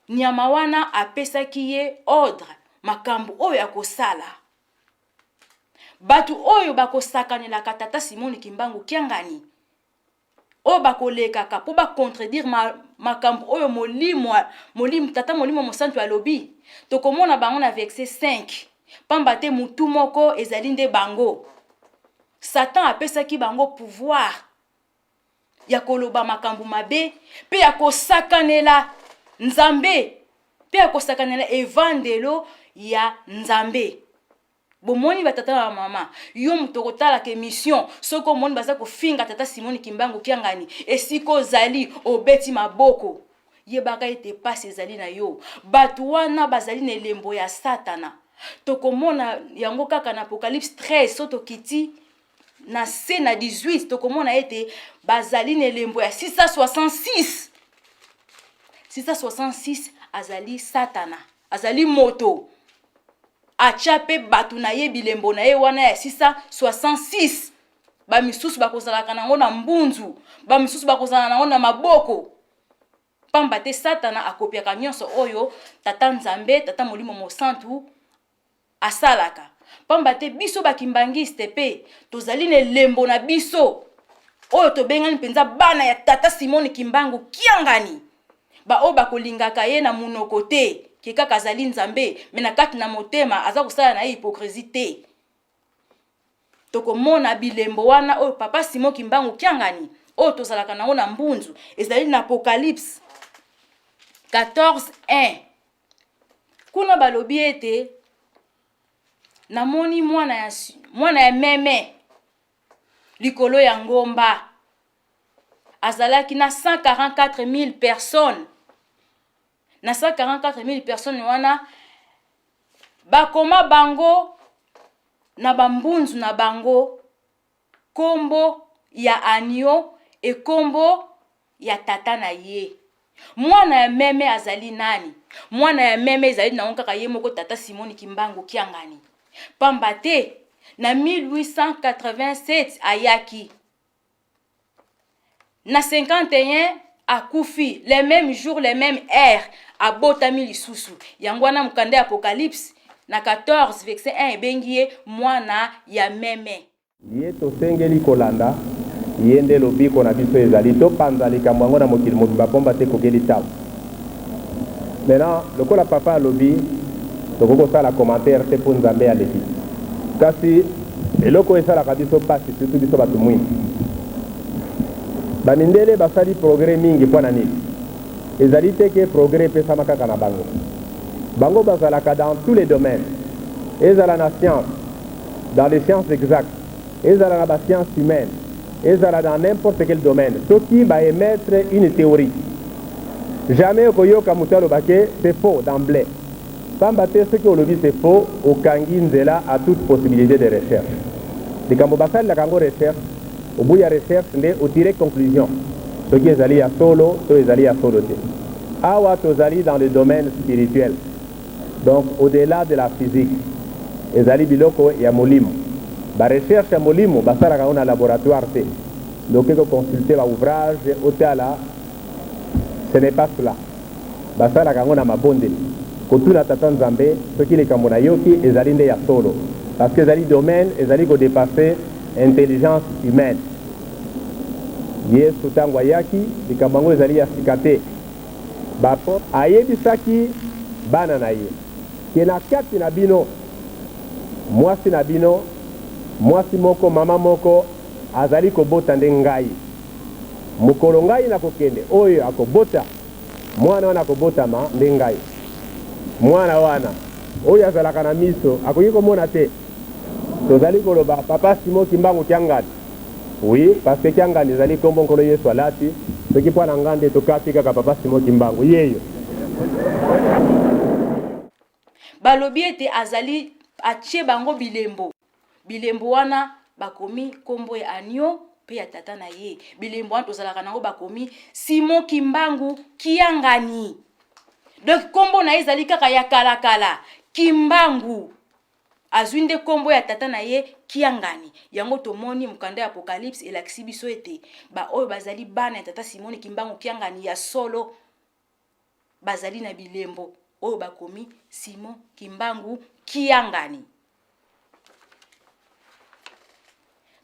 nyama wana apesaki ye ordre makambo oyo ya kosala batu oyo bakosakanelaka tata Simoni Kimbangu Kiangani oyo bakolekaka po bacontredire makambo oyo molimo tata molimo mosantu alobi tokomona bango na verset 5 pamba te mutu moko ezali nde bango Satan apesaki bango pouvoir ya koloba makambo mabe pe ya kosakanela Nzambe pe ya kosakanela evangelo ya Nzambe. Bomoni batata na mama yo mutokotala ke mission soko moni baza kofinga tata Simoni Kimbangu Kiangani esiko zali obeti maboko yebaka ete passe ezali na yo batu wana bazali na elembo ya Satana tokomona yango kaka na Apocalypse 13 soto kiti na C na 18 tokomona ete bazali na elembo ya 666 azali Satana azali moto achape batu na ye bilembo na ye wana ya 666 ba misusu bakozalaka nango na mbunzu ba misusu bakozala nango na maboko pamba te Satana akopiaka nyonso oyo tata Nzambe tata molimo mosantu asalaka pamba te biso bakimbangiste pe tozali na lembo na biso oyo tobengani penza bana ya tata Simoni Kimbangu Kiangani ba o bakolingaka ye na munoko te kaka azali Nzambe me na kati na motema aza kosala na hypocrisie te tokomona bilembo wana oyo papa Simon Kimbangu Kiangani oyo tozalaka nango na mbunzu ezali na Apocalypse 14:1 kuna balobi ete namoni mwana ya meme likolo ya ngomba azalaki na 144,000 personnes na 144,000 personnes wana bakoma bango na bambunzu na bango kombo ya anio e kombo ya tata na ye mwana ya meme azali nani mwana ya meme ezali na kaka ye moko tata Simoni Kimbangu Kiangani pamba te na 1887 ayaki na 51 akufi les mêmes jours les mêmes heures abotami lisusu yango wana mukande Apocalypse na 14 verset 1 ebengi ye mwana ya meme ye tosengeli kolanda ye nde lobiko na biso ezali topanza likambo yango na mokili mobimba pomba te kokeli tabu maintenant lokola papa alobi tokokosala commentaire te mpo Nzambe aleki kasi eloko esalaka biso pasi surtout biso bato mwingi bamindele basali progrès mingi mpo na nini ezali te ke progrès epesamaka kaka na bango bango bazalaka dans tous les domaines. Ezala na science, dans les sciences exactes, ezala na science humaine, ezala dans n'importe quel domaine. Ceux qui va émettre une théorie. Jamais koyoka mutalo bake c'est faux d'emblée. Pambate ce qui olobi c'est faux, okangi nzela à toute possibilité de recherche. Likambo basali la kango recherche, au bout ya recherche nde au tirer conclusion. Ce qui ezali ya solo, to ezali ya solo te. Awa tozali dans le domaine spirituel. Donc au-delà de la physique, ezali biloko ya molimo. Ba recherche ya molimo basala ka na laboratoire te. Donc ko consulter ba ouvrage otala, ce n'est pas cela. Basala ka na mabonde. Kotuna tata nzambe soki likambo na yoki ezali nde ya solo. Parce que ezali domaine ezali ko dépasser intelligence humaine. Yesu tango yaki likambo ngo ezali ya sikate. Bapo ayebisaki bana na ye. Kena kati na bino mwasi na bino, mwasi moko mama moko azali kobota nde ngai. Mukolo ngai na kokende oyo akobota mwana wana akobotama nde ngai. Mwana wana oyo azalaka na miso akoki komona te. Tozali koloba papa Simo Kimbangu Kiangani. Oui, parce que Kiangani ezali kombo nkolo Yesu alati soki mpo na ngande tokati kaka papa Simo Kimbangu yeyo. Balobi ete azali atie bango bilembo. Bilembo wana bakomi kombo ya anio pe ya tata na ye. Bilembo wana tozalaka nango bakomi Simo Kimbangu Kiangani. Donc kombo na ye ezali kaka ya kala Kimbangu. Azwinde kombo ya tata na ye Kiangani. Yango tomoni mukanda ya Apocalypse elakisi biso ete ba oyo bazali bana ya tata Simoni Kimbangu Kiangani ya solo bazali na bilembo oyo bakomi Simon Kimbangu Kiangani.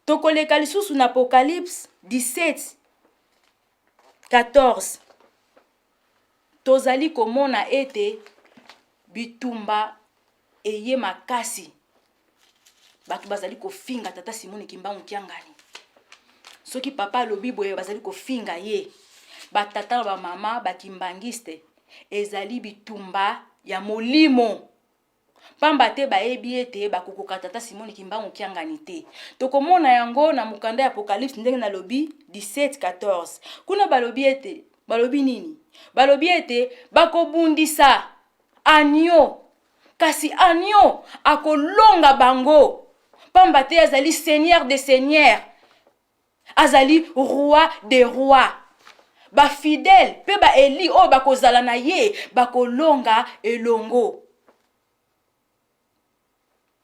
Tokoleka lisusu na Apocalypse 17:14. Tozali komona ete bitumba eye makasi. Batu bazali kofinga tata Simoni Kimbangu Kiangani. Soki papa lobi boye bazali kofinga ye. Batata ba mama bakimbangiste ezali bitumba ya molimo. Pamba te baebi ete bakokoka tata Simoni Kimbangu Kiangani te. Tokomona yango na mukanda ya Apocalypse ndenge na lobi 17:14. Kuna balobi ete balobi nini? Balobi ete bakobundisa anio. Kasi anio akolonga bango. Pamba te azali seigneur des seigneurs. Azali roi des rois. Ba fidèle pe ba eli o bakozala na ye bakolonga elongo.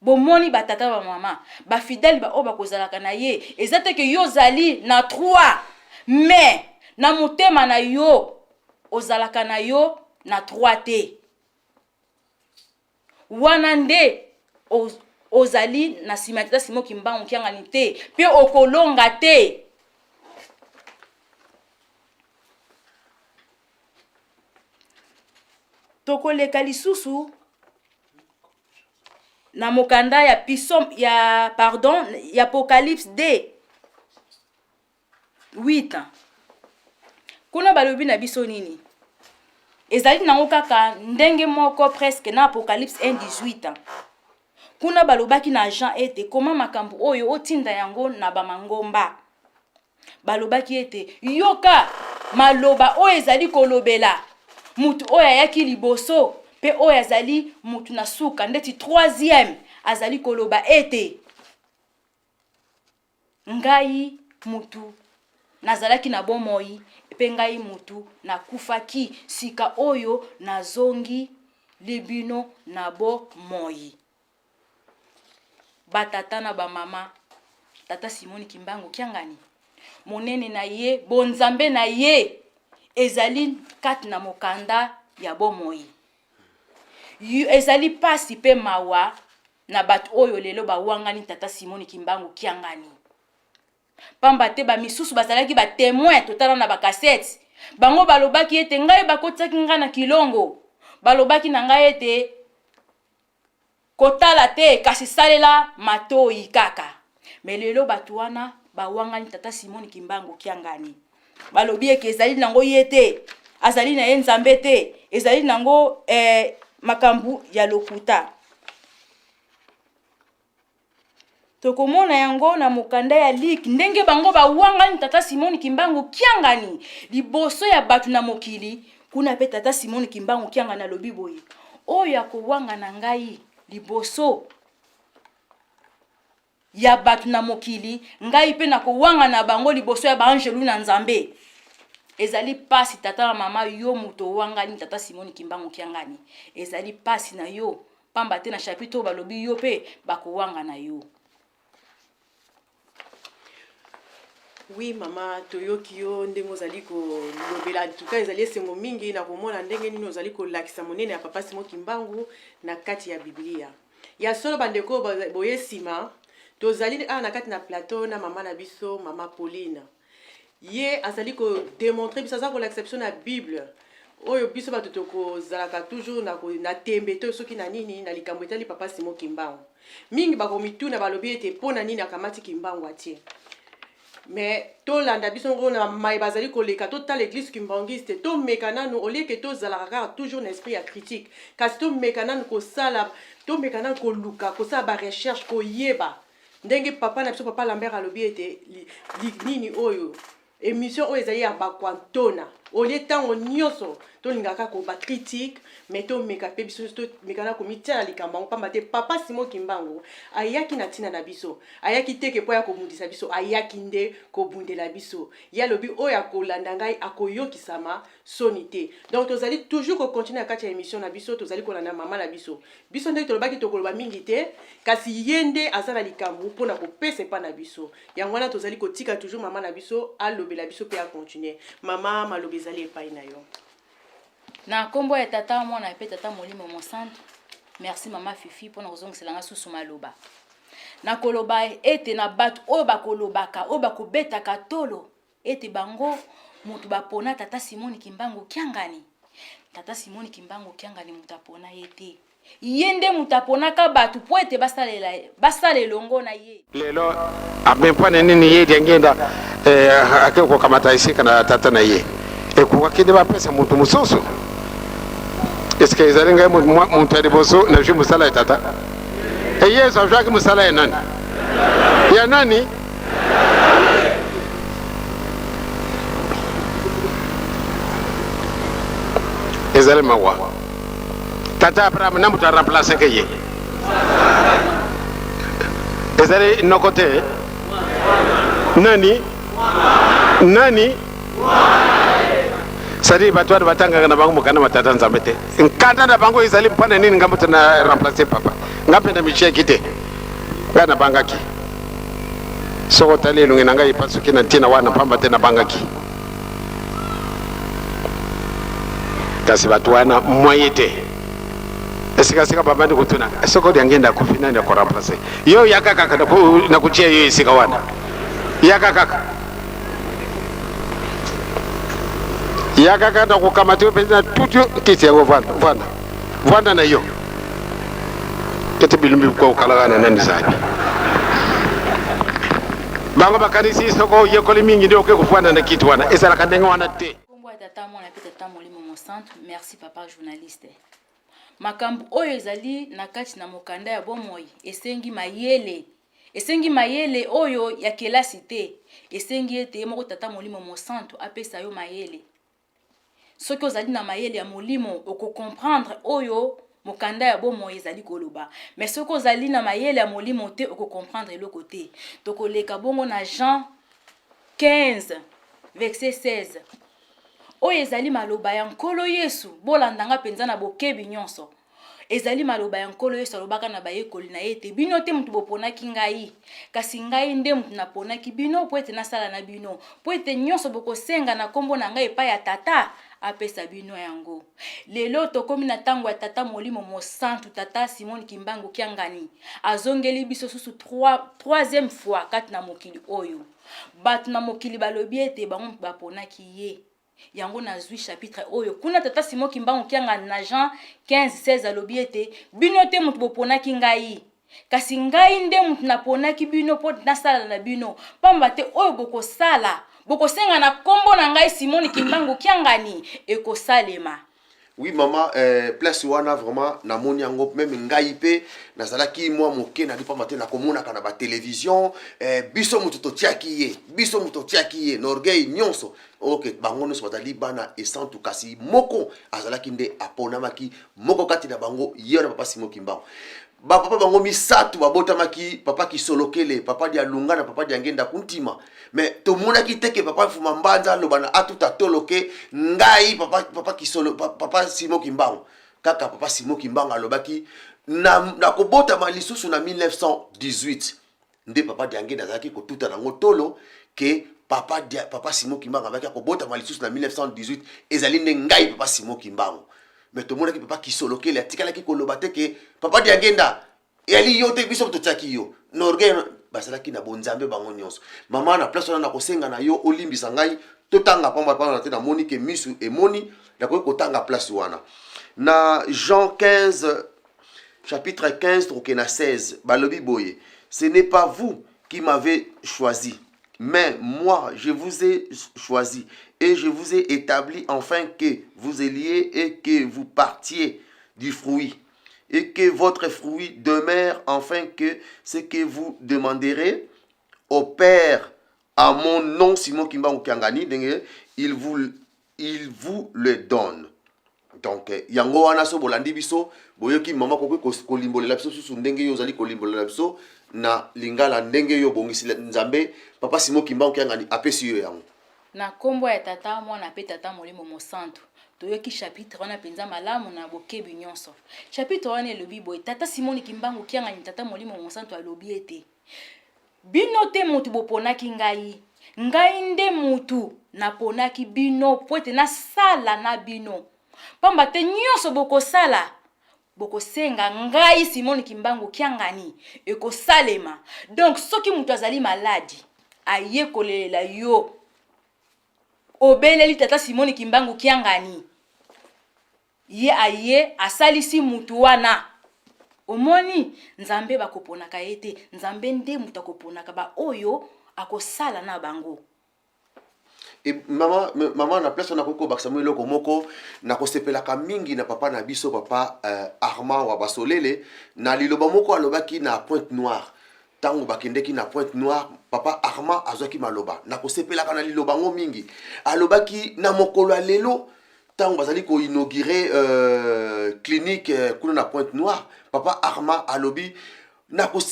Bomoni batata ba mama ba fidèle ba o bakozala na ye ezate ke yo zali na 3 mais na motema na yo ozalaka na yo na 3 te. Wana nde ozali na simatata Simon Kimbangu Kiangani te pe okolonga te. Tokoleka lisusu na mokanda ya ya Apocalypse 8. Kuna balobi na biso nini? Ezali nango kaka ndenge moko presque na Apocalypse 1:18. Kuna balobaki na Jean ete koma makambo oyo otinda yango na bamangomba. Balobaki ete yoka maloba oyo ezali kolobela mutu oyo ayaki liboso pe oyo azali mutu na suka ndeti 3e azali koloba ete ngai mutu nazalaki na bomoi pe ngai mutu na kufaki sika oyo nazongi libino na bomoi. Batata na ba mama tata Simoni Kimbangu Kiangani monene na ye bonzambe na ye ezali kati na mokanda ya bomoi. Ezali pasi pe mawa na batu oyo lelo bawangani tata Simoni Kimbangu Kiangani. Pamba te ba misusu bazalaki ba témoin totala na ba cassette. Bango balobaki ete ngai bakotaki nga na kilongo. Balobaki na ngai ete kotala te kasi salela matoi kaka. Melelo batu wana bawangani tata Simoni Kimbangu Kiangani. Balobi eke ezali nango yete, azali na ye nzambe te, ezali nango makambu ya lokuta. Tokomona yango na mokanda ya lik ndenge bango bawangani tata Simon Kimbangu kiangani liboso ya batu na mokili kuna pe tata Simon Kimbangu kiangana lobi boye oyo ya kowanga na ngai liboso ya batu na mokili ngai pe na kowanga na bango liboso ya baangelu na Nzambe ezali pasi tata na mama yo muto wangani tata Simon Kimbangu kiangani ezali pasi na yo pamba te na chapitre balobi yo pe bakowanga na yo. Oui mama toyoki yo ndenge ozali ko lobela en tout cas ezali esengo mingi na komona ndenge nini ozali ko lakisa monene ya papa Simon Kimbangu na kati ya Biblia. Ya solo bandeko boye sima tozali na kati na plateau na mama na biso mama Pauline. Ye azali ko démontrer biso za ko l'exception na Bible. Oyo biso bato toko zalaka toujours na tembe to soki na nini na likambo etali papa Simon Kimbangu. Mingi bakomituna balobi ete pona nini akamati Kimbangu atie. Mais to landa biso ngona mai bazali koleka to ta l'église kimbangiste to mekana no ole ke to zalaka toujours un esprit ya critique kasi to mekana ko sala to mekana ko luka ko sa ba recherche ko yeba ndenge papa na biso papa Lambert alobi ete nini oyo émission oyo ezali ya bakwantona ole tango nyonso to lingaka ko ba critique mais to meka pe biso to mekana ko mitia likambango pamba te papa Simon Kimbangu ayaki na tina na biso ayaki teke po ya ko mundisa biso ayaki nde ko bundela biso ya lobi oyo akolanda ngai akoyokisama sonité donc tozali toujours ko continuer kati ya émission na biso tozali kolanda mama na biso nde tolobaki tokoloba mingi te kasi yende azala likambo pona ko pese pa na biso yango wana tozali kotika toujours mama na biso alobela biso pe a continuer mama malobi ezali epai na yo. Na kombo ya tata mwana pe tata Molimo Monsanto. Merci mama Fifi pour nous ongiselanga susu maloba. Na koloba ete na batu oyo bakolobaka oyo bakobetaka tolo ete bango mutu bapona tata Simon Kimbangu kiangani. Tata Simon Kimbangu kiangani mutapona ete. Yende mutapona ka batu po ete basale longo na ye. Lelo amepana nini ye ngenda akeko kamata isika na tata na ye. Ekuwa kide ba pesa mutu musoso. Eske ezali ngai muntu ali boso na ju musala ya tata. Yesu ajaki musala ya nani? Ya nani? Ezali mawa. Tata Abraham na mutu remplacer ke ye. Ezali nokote. Nani? Nani? Sadi batwa batanga na bango mukana matata Nzambe te nkanda na bango izali mpana nini ngambo tena remplacer papa ngapenda michie kite kana bangaki soko tali lungi nanga ipasuki na tina wana pamba tena bangaki kasi batu wana moyete esika baba ndi kutuna soko ndiangenda kufina ndio ko remplacer yo yakaka na kuchia yo isika wana yakaka yakaka na kukamatiwa pesa tutu kiti yango vanda na yo kete bilumbi kwa ukalagana nani zaidi bango bakanisi soko yekoli mingi ndio ke kufanda na kitu wana esala kandenga wana te kombo tata mwana pe tata Molimo Monsanto. Merci papa journaliste. Makambu oyo ezali na kati na mokanda ya bomoi esengi mayele oyo ya kelasi te esengi ete moko tata Molimo Monsanto apesa yo mayele. Soki ozali na mayele ya molimo oko comprendre oyo mokanda ya bomo ezali koloba mais soki ozali na mayele ya molimo te oko comprendre eloko te tokoleka bongo na Jean 15 verset 16 oyo ezali maloba ya nkolo Yesu bolandanga penza na bokebi nyonso ezali maloba ya nkolo Yesu alobaka na bayekoli na ete bino te mutu boponaki ngai kasi ngai nde mutu naponaki bino po ete nasala na bino po ete nyonso bokosenga na kombo na ngai epai ya tata apesa bino yango. Lelo tokomi na tango ya tata Molimo Monsanto tata Simon Kimbangu kiangani azongeli biso susu troisième fois kati na mokili oyo batu na mokili balobi ete bango baponaki ye yango na zwi chapitre oyo kuna tata Simon Kimbangu kiangani na Jean 15:16 alobi ete bino te mutu boponaki ngai kasi ngai nde mutu naponaki bino po nasala na bino pamba te oyo bokosala bokosenga na kombo na ngai Simon Kimbangu kiangani ekosalema. Oui maman, place wana vraiment na moni yango même ngai pe nazalaki moi moke na lipa matin na komona kana ba télévision biso mutu totiaki ye norgei nyonso OK bango no bazali bana esantu kasi moko azalaki nde aponamaki moko kati na bango ye na papa Simon Kimbangu ba papa bango misatu babotamaki papa Kisolokele papa dia lunga na papa dia ngenda kuntima mais to mona ki teke papa fuma mbanza lobana atuta toloke ngai papa Kisolo papa Simon Kimbangu kaka papa Simon Kimbangu alobaki na kobota malisusu na 1918 nde papa dia ngenda zaki ko tuta nango tolo ke papa Simon Kimbangu abaki kobota malisusu na 1918 ezali nde ngai papa Simon Kimbangu. Mais tout le monde qui papa qui solo que les articles qui kolobate que papa di agenda yali yote biso to tsaki yo norge basala ki na bonzambe bango nyonso mama na place na kosenga na yo olimbisa ngai totanga pamba na te na moni ke misu e moni na ko tanga place wana na Jean 15 chapitre 15 trokena 16 balobi boye ce n'est pas vous qui m'avez choisi mais moi je vous ai choisi et je vous ai établi afin que vous ayez et que vous partiez du fruit, et que votre fruit demeure, afin que ce que vous demanderez au Père à mon nom, Simon Kimbangu Kiangani, il vous le donne. Donc, yango wana so bolandi biso, boyoki mama kolimbolela biso susu ndenge yo zali kolimbolela biso na lingala ndenge yo bongisi nzambe papa Simon Kimbangu Kiangani apesi yo yango. Na kombo ya tata mwana pe tata molimo mosantu toyoki chapitre wana penza malamu na bokebi nyonso chapitre wana elobi boye tata Simon Kimbangu Kiangani tata molimo mosantu alobi ete bino te mutu boponaki ngai nde mutu naponaki bino po ete nasala na bino pamba te nyonso bokosala bokosenga ngai Simon Kimbangu Kiangani ekosalema donc soki mutu azali maladi aye kolela yo obeleli tata Simon Kimbangu Kiangani ye aye asalisi mutu wana omoni nzambe bakoponaka ete nzambe nde mutu akoponaka ba oyo akosala na bango. Et maman na place on a koko baksamu eloko moko na kosepelaka mingi na papa na biso papa Armand wa Basolele na liloba moko alobaki na Pointe Noire tango bakendeki na Pointe Noire papa Armand azwaki maloba na kosepelaka na liloba ngo mingi alobaki na mokolo lelo tango bazali ko inaugurer clinique kuna na Pointe Noire papa Armand alobi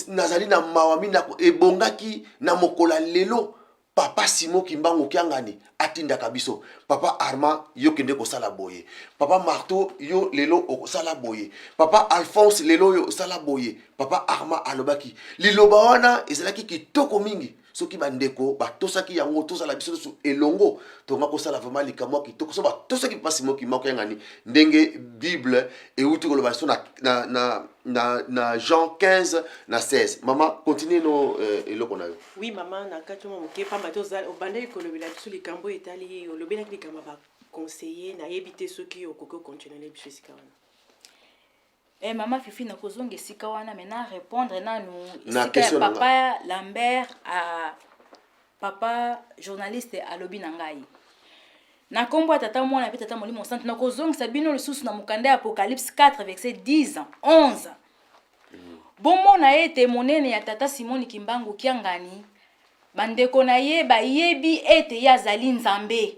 nazali na mawami na ebongaki na mokolo lelo papa Simon Kimbangu Kiangani atindaka biso papa Armand yo kende ko sala boye papa Marteau yo lelo o sala boye papa Alphonse lelo yo sala boye papa Armand alobaki liloba wana ezalaki kitoko mingi soki bandeko batosaki yango tosala biso su elongo tonga ko sala vraiment likamwa kitoko so batosaki papa Simon Kimbangu Kiangani ndenge Bible et uti koloba so na Jean 15 na 16 maman continue no eloko na yo. Oui maman na katuma moke pamba to za obande kolobela biso likambo etali olobela likambo ba conseiller na yebite soki okoko continuer biso sika wana. Maman Fifi na kozonga sika wana mena répondre nanu sika ya papa Lambert à papa journaliste alobi na ngai. Na kombo tata mwana pe tata molimo centre na kozonga sabino le sous na mukanda Apocalypse 4 verset 10 11. Bomo na ete monene ya tata Simon Kimbangu Kiangani bandeko na ye bayebi ete yazali nzambe.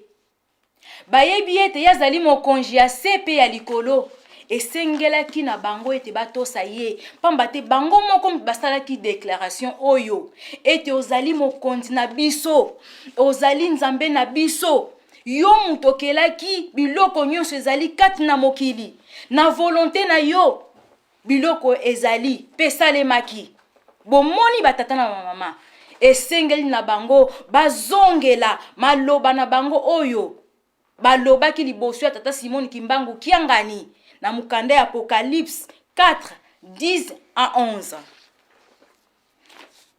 Bayebi ete yazali mokonzi ya sepe ya likolo. Esengelaki na bango ete batosa ye pamba te bango moko basalaki déclaration oyo ete ozali mokonzi na biso ozali nzambe na biso yo mutokelaki biloko nyonso ezali kati na mokili na volonté na yo biloko ezali pesalemaki bomoni batata na mama esengeli na bango bazongela maloba na bango oyo balobaki liboso ya tata Simon Kimbangu Kiangani na mukanda ya Apocalypse 4 10 à 11.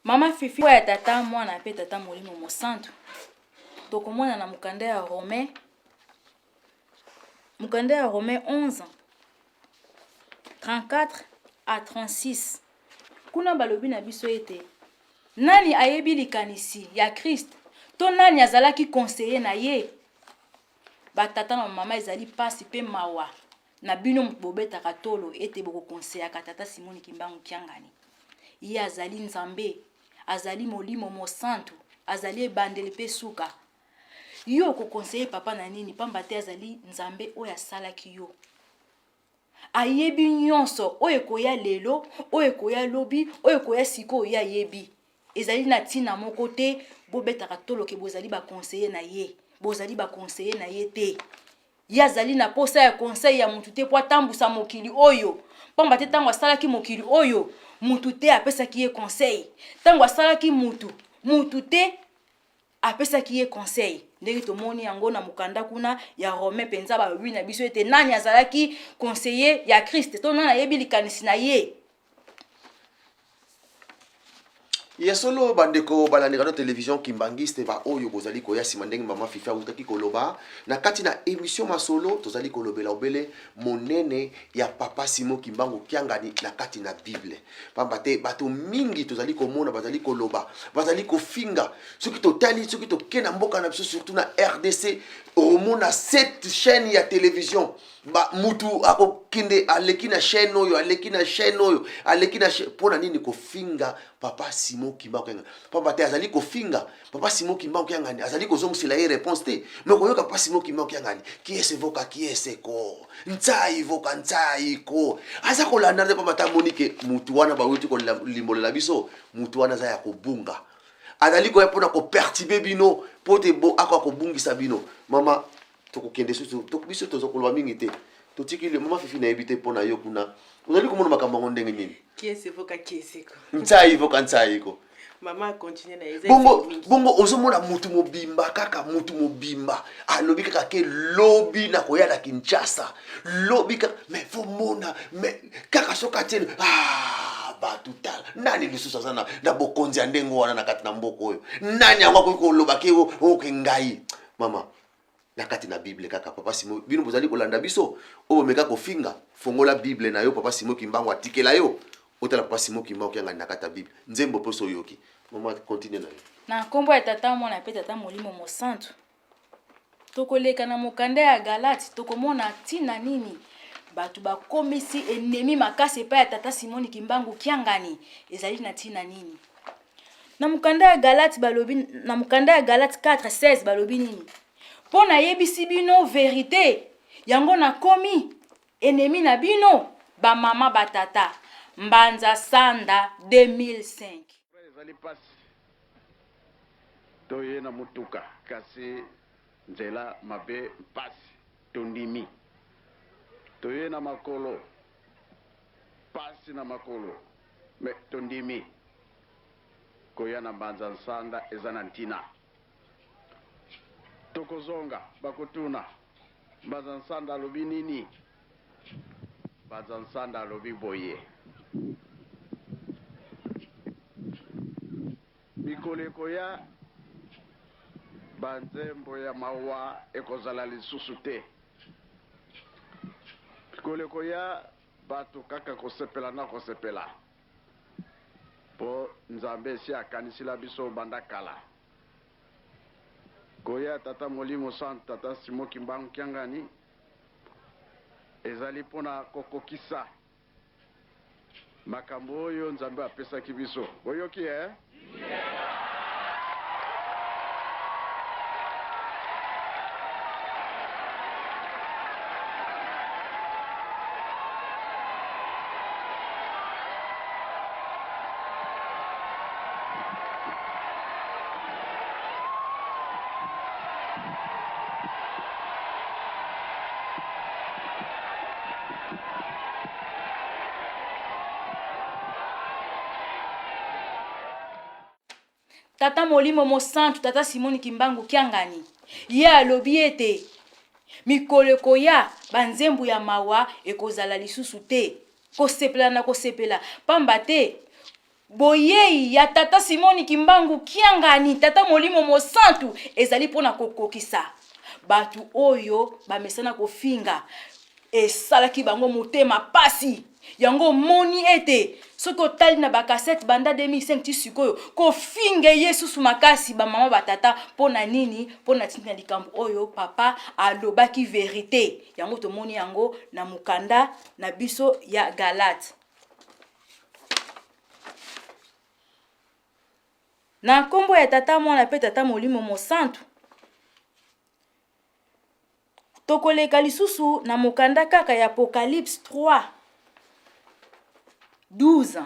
Mama Fifi ya tata mwana pe tata molimo mosantu tokomona na mukanda ya Romain 11 34 à 36 kuna balobi na biso ete nani ayebi likanisi ya Christ to nani azalaki conseiller na ye batata na mama ezali pasi pe mawa na bino bobetaka tolo ete bokokonseyaka tata Simoni Kimbangu Kiangani. Ye azali nzambe, azali molimo mosantu, azali ebandeli pe suka. Yo kokonseye papa na nini pamba te azali nzambe oyo asalaki yo. Ayebi nyonso oyo koya lelo, oyo koya lobi, oyo koya siko ya yebi. Ezali na tina moko te bobetaka tolo ke bozali ba conseiller na ye. Bozali ba conseiller na ye te. Ya zali na posa ya conseil ya mutu te po tambusa mokili oyo. Pamba te tango asalaki mokili oyo, mutu te apesaki ye conseil. Tango asalaki mutu te apesaki ye conseil. Ndenge tomoni yango na mukanda kuna ya Romain penza ba wi na biso ete nani azalaki conseiller ya Christ. To nana yebi likanisi na ye. Ya solo bandeko balandeka na télévision kimbangiste ba oyo bozali koya sima ndenge mama Fifi utaki koloba na kati na émission masolo tozali kolobela obele monene ya papa Simon Kimbangu Kiangani na kati na Bible. Pamba te bato mingi tozali komona bazali koloba, bazali kofinga. Soki totali soki tokena mboka na biso surtout na RDC omona 7 chaînes ya télévision. Ba mutu ako kinde aleki na chaîne oyo aleki na chaîne oyo aleki na pona nini kofinga papa Simon Kimbangu Kiangani. Pamba te azali kofinga papa Simon Kimbangu Kiangani azali kozongusila ye réponse te mais koyoka papa Simon Kimbangu Kiangani qui est voka qui est seko ntsai voka ntsai ko aza kolanda te pamba ta monike mutu wana ba wuti ko limbolela biso mutu wana za ya kobunga azali ko yapona ko perturber bino pote bo akwa kobungisa bino mama tokokende susu tokubiso tozokoloba mingi te totikile mama Fifi na ebite pona yo kuna uzali komona makambo ndenge nini Kiese voka kieseko. Ntsai voka ntsai ko. Mama continue na eza. Bongo ozomona mutu mobimba kaka mutu mobimba alobi kaka ke lobi na koyala Kinshasa lobi ka mais faut mona mais kaka soka tene batutal nani lisusu sana na bokonzi ndengo wana na kati na mboko oyo nani angwa ko loba ke o kengai mama na kati na Bible kaka papa Simon bino bozali kolanda biso o meka kofinga fongola Bible na yo papa Simon Kimbangu atikela yo otala papa Simon Kimbangu Kiangani na kati na Bible nzembo poso yoki mama continue na yo na kombo ya tata mona pe tata molimo mosantu tokoleka na mokanda ya Galati tokomona tina nini batu bakomisi ennemi makasi pa ya tata Simon Kimbangu Kiangani ezali na tina nini na mokanda ya Galati balobi na mokanda ya Galati 4:16 balobi nini pona yebisi bino vérité yango na komi ennemi na bino ba mama batata Mbanza Sanda 2005 ezali pasi toye na mutuka kasi nzela mabe pasi tondimi toye na makolo pasi na makolo me tondimi koya na Mbanza Sanda ezana ntina tokozonga bakotuna Mbanza Sanda alobi nini Mbanza Sanda alobi boye mikoleko ya banzembo ya mawa ekozala lisusu te mikoleko ya bato kaka kosepela na kosepela po nzambe esi akanisila biso banda kala koya tata molimo sant tata Simon Kimbangu Kiangani ezali pona kokokisa makambo oyo nzambe apesaki biso boyoki yeah. tata molimo mosantu tata Simon Kimbangu Kiangani ye alobi ete mikoleko ya banzembu ya mawa ekozala lisusu te kosepela na kosepela pamba te boyei ya tata Simon Kimbangu Kiangani tata molimo mosantu ezali pona kokokisa batu oyo bamesana kofinga esalaki bango motema pasi yango moni ete soko tali na bakassette banda 2005 ti sikoyo ko finge yesu sumakasi ba mama batata pona nini pona tinda likambo oyo papa alobaki vérité yango to moni yango na mukanda na biso ya Galate. Na kombo ya tata mwana pe tata molimo mosantu tokoleka lisusu na mukanda kaka ya Apocalypse 3:12.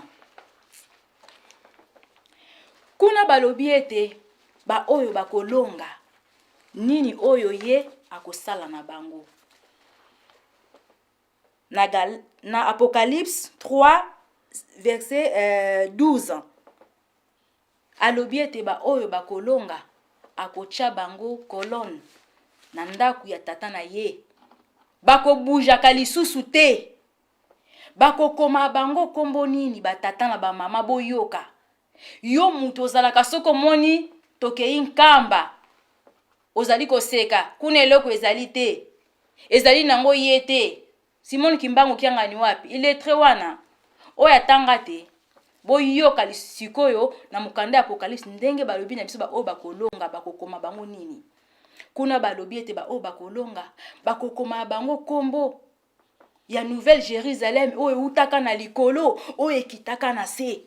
Kuna balobi ete ba oyo bakolonga nini oyo ye akosala na bango. Na Apocalypse 3 verset 12. Alobi ete ba oyo bakolonga akocha bango kolone na ndaku ya tata na ye. Bako bujaka lisusu te. Bako koma bango kombo nini batata na ba mama boyoka. Yo mutu ozalaka soko moni tokei nkamba. Ozali koseka kuna eloko ezali te. Ezali nango ye te. Simon Kimbangu kiangani wapi? Il est très wana. Oya tanga te. Boyoka lisikoyo na mukanda Apocalypse ndenge balobi na biso ba o bakolonga bakokoma bango nini. Kuna balobi ete ba o bakolonga bakokoma bango kombo ya Nouvelle Jérusalem oyo utaka na likolo oyo ekitaka na se.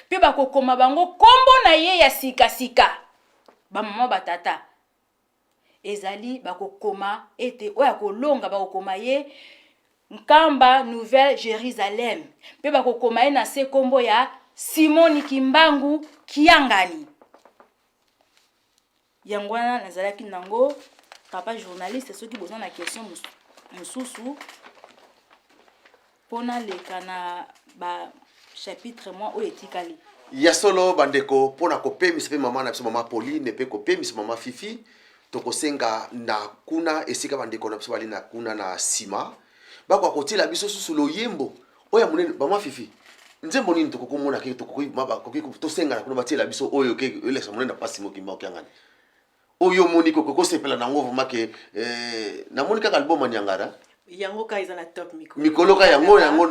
Pe bakokoma bango kombo na ye ya sika sika. Ba mama batata. Ezali bakokoma ete oya kolonga bakokoma ye nkamba Nouvelle Jérusalem. Pe bakokoma ye na se kombo ya Simon Kimbangu kiangani. Yangwana nazalaki nango papa journaliste soki bozana na question mususu pona leka na ba chapitre moi o etikali. Ya solo bandeko pona kopemisa pe mama na biso mama Pauline pe kopemisa mama Fifi tokosenga na kuna esika bandeko na biso bali na kuna na sima bako akotila biso susu loyembo oya munene mama Fifi nzembo nini tokokomona ke tokoyima tosenga na kuna batila biso oyo ke ele sa munene pasi mokimba okyangani oyo moni koko sepela nango vomake na moni kaka album anyangara yango ka izana top mikolo ka yango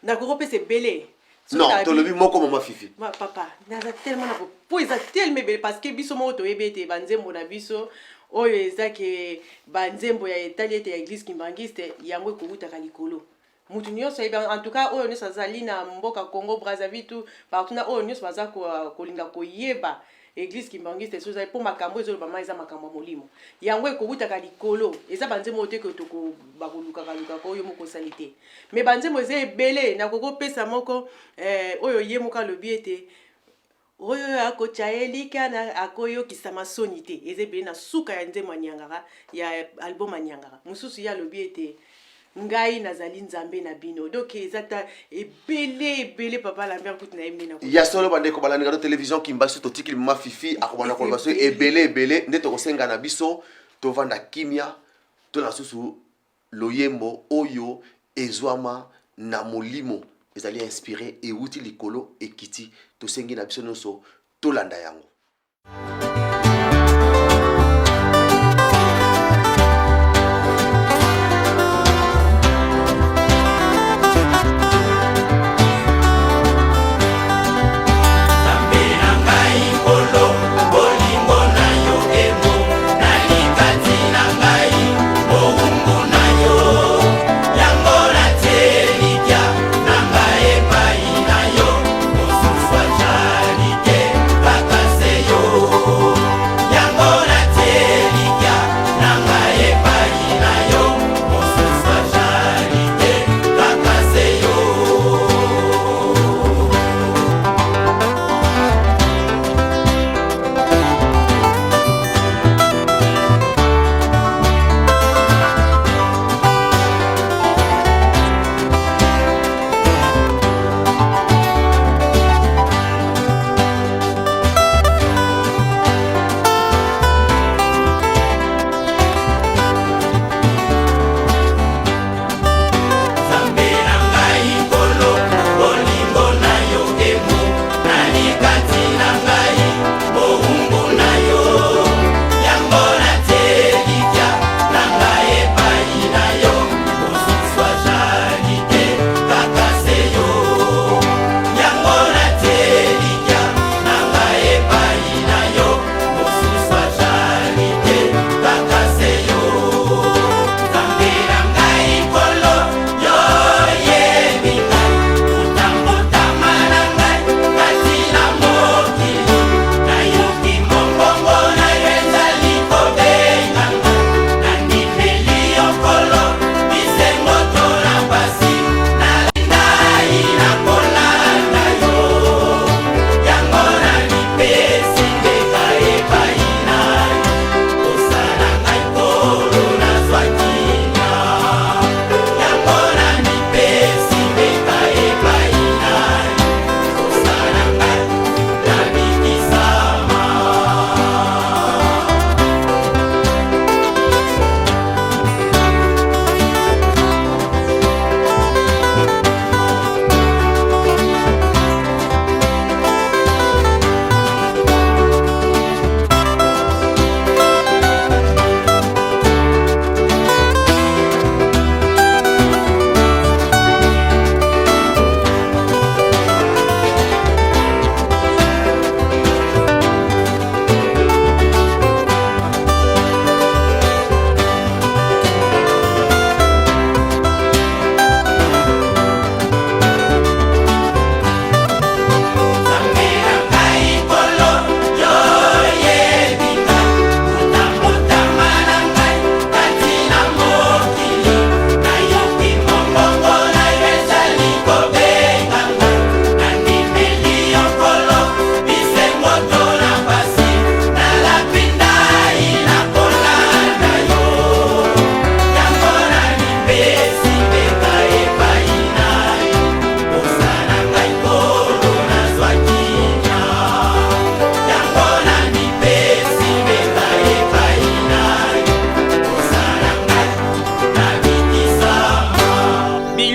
na koko pe se belé. Non, tu le vis moko mama Fifi. Ma papa, naza tellement na po isa tellement belle parce que biso mo to ebete banzembo na biso oyo ezake banzembo ya etaliete ya église kimbangiste yango ekobutaka likolo. Mutu nyonso en tout cas oyo nyonso azali na mboka Congo Brazzaville partout na oyo nyonso baza kolinga koyeba église kimbangiste soza po makambo ezo ba maiza makambo molimo. Yango ekobutaka likolo eza banzembo te ko toko bakoluka ko oyo moko salite. Mais banzembo eza ebele na koko pesa moko oyo ye moka lobiete oyo akocha elika na akoyo kisama sonite eza ebele na suka ya nzembo nyangara ya album nyangara. Mususu ya lobiete ngai nazali nzambe na bino donc ezata ebele papa Lambert kuti na yemina ko ya solo bandeko balani ngado télévision kimbaso to tikili mama Fifi akobana ko baso ebele nde to kosenga na biso to vanda kimia to na susu loyembo oyo ezwama na molimo ezali inspiré e uti likolo ekiti to sengi na biso noso to landa yango. Yo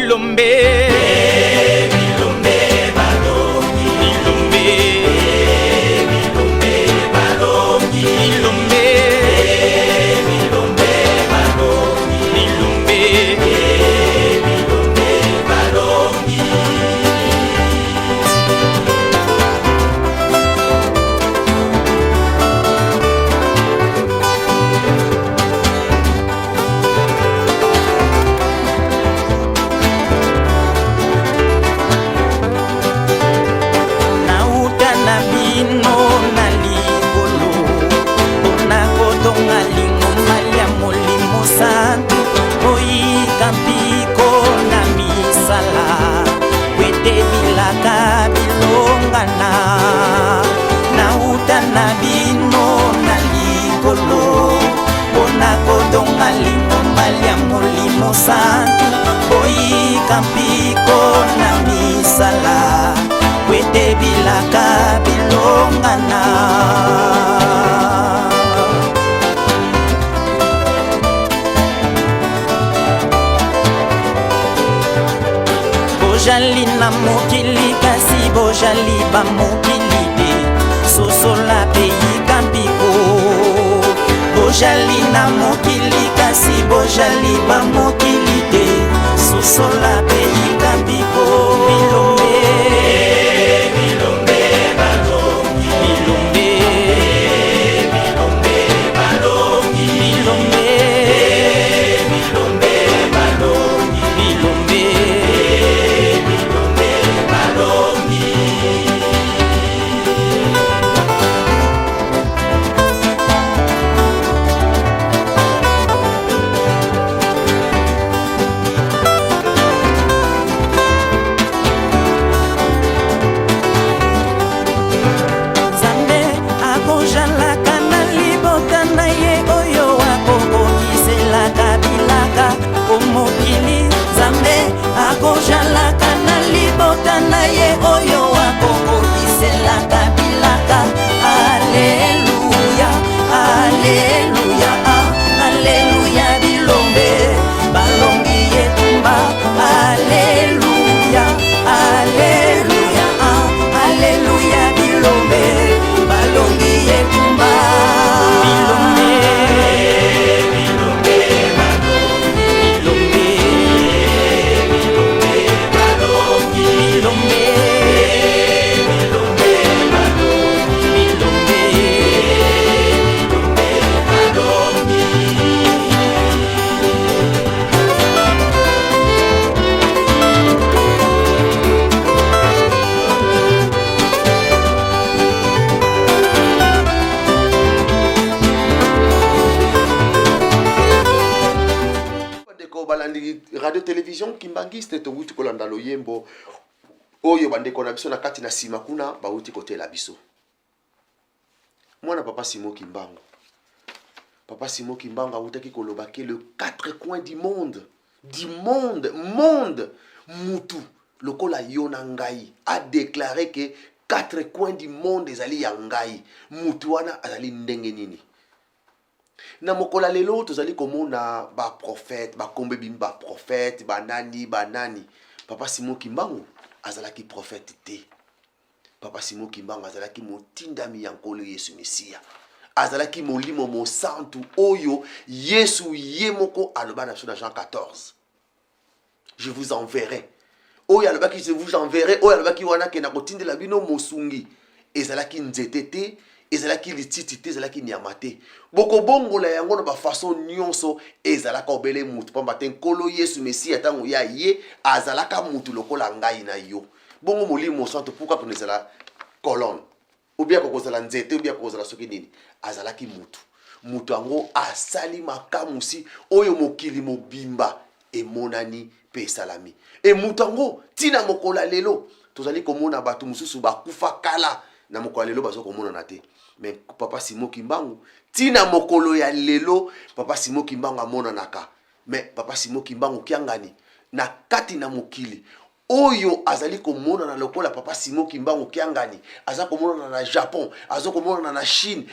Bilombe, Bilombe, Balongi, Bilombe, Bilombe, Balongi, Bilombe, Bilombe, Balongi, Bilombe, Bilombe, Balongi. Santo, oi campiko na misala, wete bilaka bilongana. Bojali na mokili kasi bojali ba mokili te, sosola peyi campiko. Bojali na mokili kasi bojali ba mokili te, sosola peyi campiko. Bilombe, Bilombe, Balongi, Bilombe, Bilombe, Balongi, Bilombe, Bilombe, Balongi, Bilombe, Bilombe, Balongi. Akojalaka na libota na ye oyo akokokiselaka bilaka. Aleluya, aleluya, aleluya, Bilombe, balongi yetumba. Aleluya, aleluya, aleluya, Bilombe, balongi yetumba. Bilombe, Bilombe, Bilombe. Radio télévision kimbangiste towuti kolanda loyembo oyo bandeko na biso na kati na sima kuna bauti kotela biso. Mwana papa Simon Kimbangu. Papa Simon Kimbangu autaki kolobake le 4 coins du monde. Du monde, monde. Mutu lokola yona ngai a déclaré que 4 coins du monde ezali ya ngai. Mutu wana azali ndenge nini? Na mokola lelo tozali komona ba prophète, ba kombe bimba prophète, banani. Papa Simon Kimbangu azalaki prophète te. Papa Simon Kimbangu azalaki motindami ya nkolo Yesu Mesia. Azalaki molimo mo santu oyo Yesu yemoko aloba na Jean 14. Je vous enverrai. Oyo alobaki je vous enverrai, oyo alobaki wana ke na kotindela bino mosungi. Ezalaki nzete te, ezalaki lititi te, ezalaki nyama te. Boko bongola yango na ba façon nyonso ezalaka obele mutu pamba te nkolo Yesu Mesia tango ya ye azalaka mutu lokola ngai na yo. Bongo molimo santo pourquoi konezala colonne ou bien kokozala nzete ou bien kokozala soki nini azalaki mutu. Mutu ango asali makamusi oyo mokili mobimba emonani pe salami. E mutu ango tina mokola lelo tozali komona batu mususu bakufa kala na mokola lelo bazo komona na te. Mais papa Simon Kimbangu tina mokolo ya lelo papa Simon Kimbangu amona naka. Mais papa Simon Kimbangu kiangani na kati na mokili oyo azali komona na lokola papa Simon Kimbangu Kiangani aza komona na Japon aza komona na Chine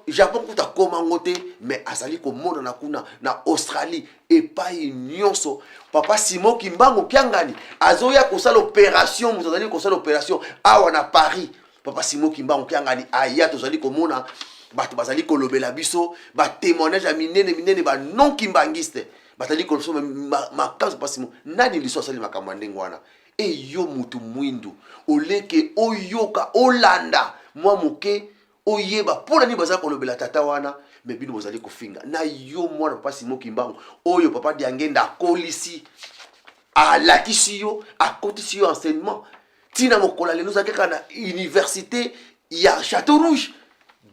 Japon kuta koma ngote mais azali komona na kuna na Australie epai nyonso papa Simon Kimbangu Kiangani azoya kosala opération mutu azali kosala opération awa na Paris papa Simon Kimbangu Kiangani aya tozali komona bato bazali kolobela biso ba témoignage ya minene ba non kimbangiste batali koloso makazo papa Simon nani liso asali makambo ndenge wana yo mutu mwindu oleke oyoka olanda mwa moke oyeba pona ni baza kolobela tata wana me bino bozali kofinga na yo mwana papa Simon Kimbangu oyo papa Diangenda kolisi alakisi yo akotisi yo enseignement tina mokola lelo zakeka na université ya Château Rouge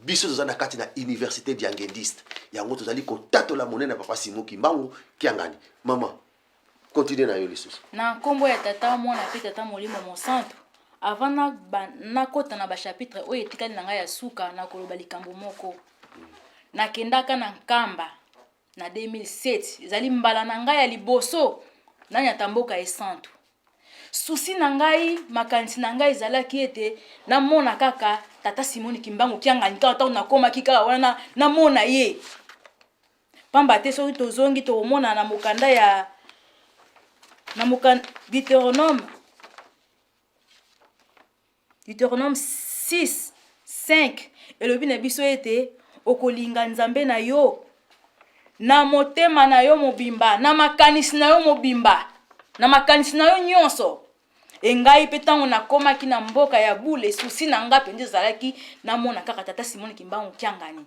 biso tozana kati na université diangendiste yango tozali kotatola monene na papa Simon Kimbangu Kiangani mama continue na yo lisusu na kombo ya tata mwana pe tata molimo mosanto avant na kota na ba chapitre oyo etikali na ngai ya suka na koloba likambo moko na kendaka na nkamba na 2007 ezali mbala na ngai ya liboso na nyatamboka esanto susi na ngai makanisi na ngai ezalaki ete na mona kaka tata Simon Kimbangu Kiangani kaka na koma kika wana na mona ye pamba te soki tozongi to mona na mokanda ya na Deutéronome 6:5 elobi na biso ete okolinga nzambe na yo na motema na yo mobimba na makanisi na yo mobimba na makanisi na yo nyonso engai pe tango na komaki na mboka ya bule susi na nga pende zalaki na mona kaka tata Simon Kimbangu Kiangani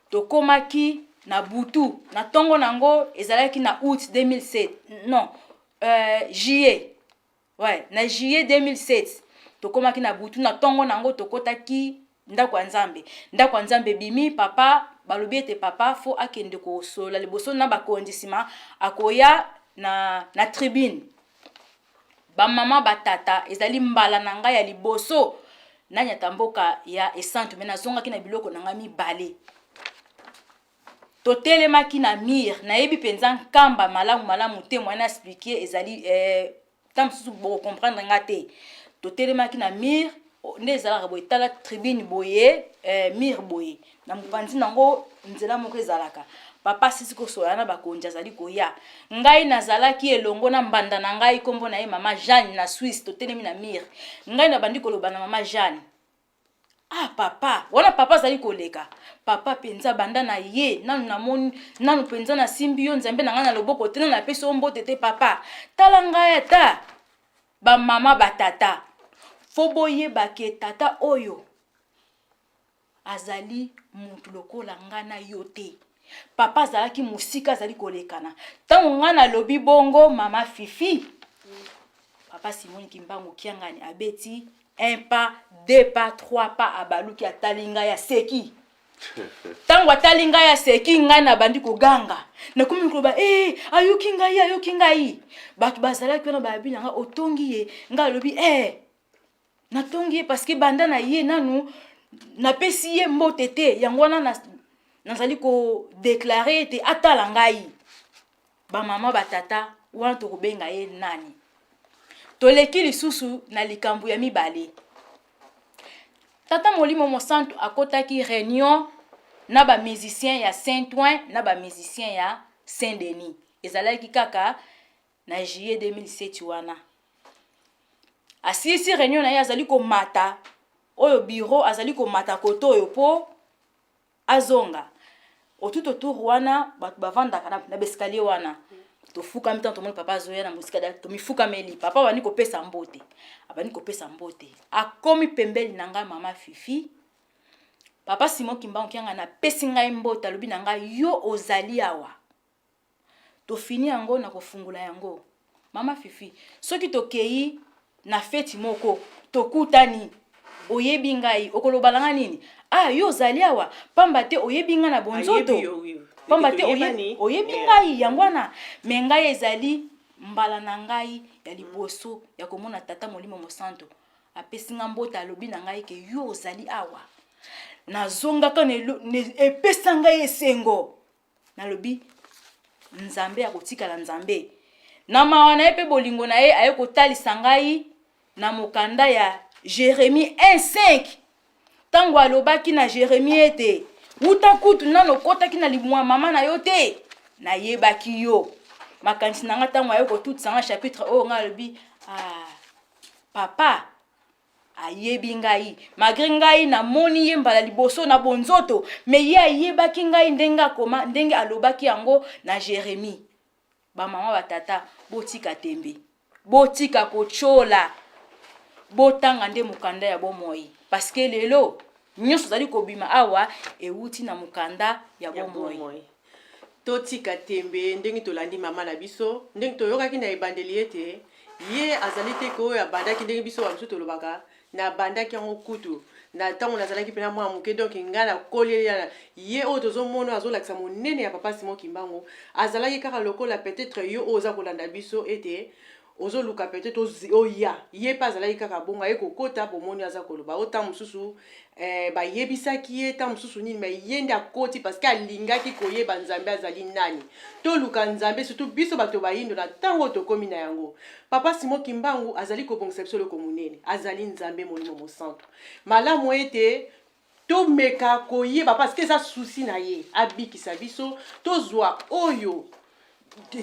to komaki na butu na tongo nango ezalaki na août 2007 non juillet ouais na juillet 2007 to komaki na butu na tongo nango to kotaki ndako ya nzambe bimi papa balobi ete papa fo akende ko sola liboso na bakondisima akoya na tribune ba mama batata ezali mbala na ngai ya liboso na nyatamboka ya esanto mena zonga na biloko na ngai mibale totelemaki na mir na yebi penza nkamba malamu te mwana expliquer ezali tam susu bo comprendre ngate totelemaki na mir nde ezalaka boye tala tribune boye mir boye na mopanzi nango nzela moko ezalaka papa sisi kosola na bakonja azali koya ngai nazalaki elongo na mbanda na ngai kombo na ye mama Jeanne na Suisse totelemi na mir ngai na bandi koloba na mama Jeanne papa wana papa azali koleka papa penza banda na ye nanu namoni nanu penza na simbi yo nzambe na ngai na loboko te na pesa ombote te papa tala ngai ata ba mama batata fobo yebake tata oyo azali mutu lokola ngana yo te papa azalaki musika azali kolekana tango ngana lobi bongo mama Fifi papa Simon Kimbangu Kiangani abeti 1 pas 2 pas 3 pas abaluki atalinga ya seki tango atalinga ya seki ngai na bandi koganga na komi koba ayuki ngai batu bazalaki na babi nga otongi ye nga lobi natongi ye parce que banda na ye nanu na pesi ye mbote te yango wana nazali ko déclarer ete atala ngai ba mama batata wana to kobenga ye nani toleki lisusu na likambo ya mibale tata molimo mosantu akotaki réunion na ba musicien ya Saint-Ouen na ba musicien ya Saint-Denis ezalaki kaka na juillet 2007 wana asisi réunion na ye azali ko mata oyo bureau azali ko mata koto oyo po azonga otuto tour wana batu bavandaka na bescalier wana tofuka mitan to moni papa azoya na musika da to mifuka meli papa bani ko pesa mbote abani ko pesa mbote akomi pembeli nanga mama Fifi papa Simon Kimbangu Kiangani na pesi ngai mbote alobi nanga yo ozali awa to fini yango na kofungula yango mama Fifi soki tokei na feti moko tokutani oyebi ngai okolobalanga nini yo ozali awa pamba te oyebi nga na bonzoto pamba te oyebi ngai yangwana me ngai ezali mbala na ngai ya liboso ya komona tata molimo mosanto apesi nga mbota alobi na ngai ke yo ozali awa nazongaka epesa ngai esengo nalobi nzambe ya kotikala nzambe na mawa na ye mpe bolingo na ye aye kotalisa ngai na mokanda ya Jérémie 1:5 ntango alobaki na Jérémie ete wuta kutu nano okotaki na libumwa mama na yo te nayebaki yo makanisi na nga ntango aye kotutisa nga chapitre oyo nga alobi papa ayebi ngai malgré ngai namoni ye mbala liboso na bonzoto me ye ayebaki ngai ndenge alobaki yango na Jérémie. Bamama batata botika tembe botika kochola botanga nde mukanda ya bomoi parce que lelo nyonso zali kobima awa euti na mukanda ya bomoi. Totika tembe ndenge tolandi mama na biso ndenge toyokaki na ebandeli ete ye azali te ko ya bandaki ndenge biso wa biso tolobaka na bandaki yango kutu na tango nazalaki pena mwa muke donc ngana kolela ye o tozomona azolakisa monene ya papa Simon Kimbangu azalaki kaka lokola peut-être yo oza kolanda biso ete ozoluka peut-être oya ye pa azalaki kaka bonga ye kokota pomoni aza koloba ota mususu ba yebisaki ye ta mususu nini mais yende akoti parce que alingaki koyeba nzambe azali nani to luka nzambe surtout biso bato bayindo na tango tokomi na yango papa Simon Kimbangu azali kobongisa biso loko munene azali nzambe molimo mosantu malamu ete to meka koyeba parce que ça souci na ye abikisa biso to zwa oyo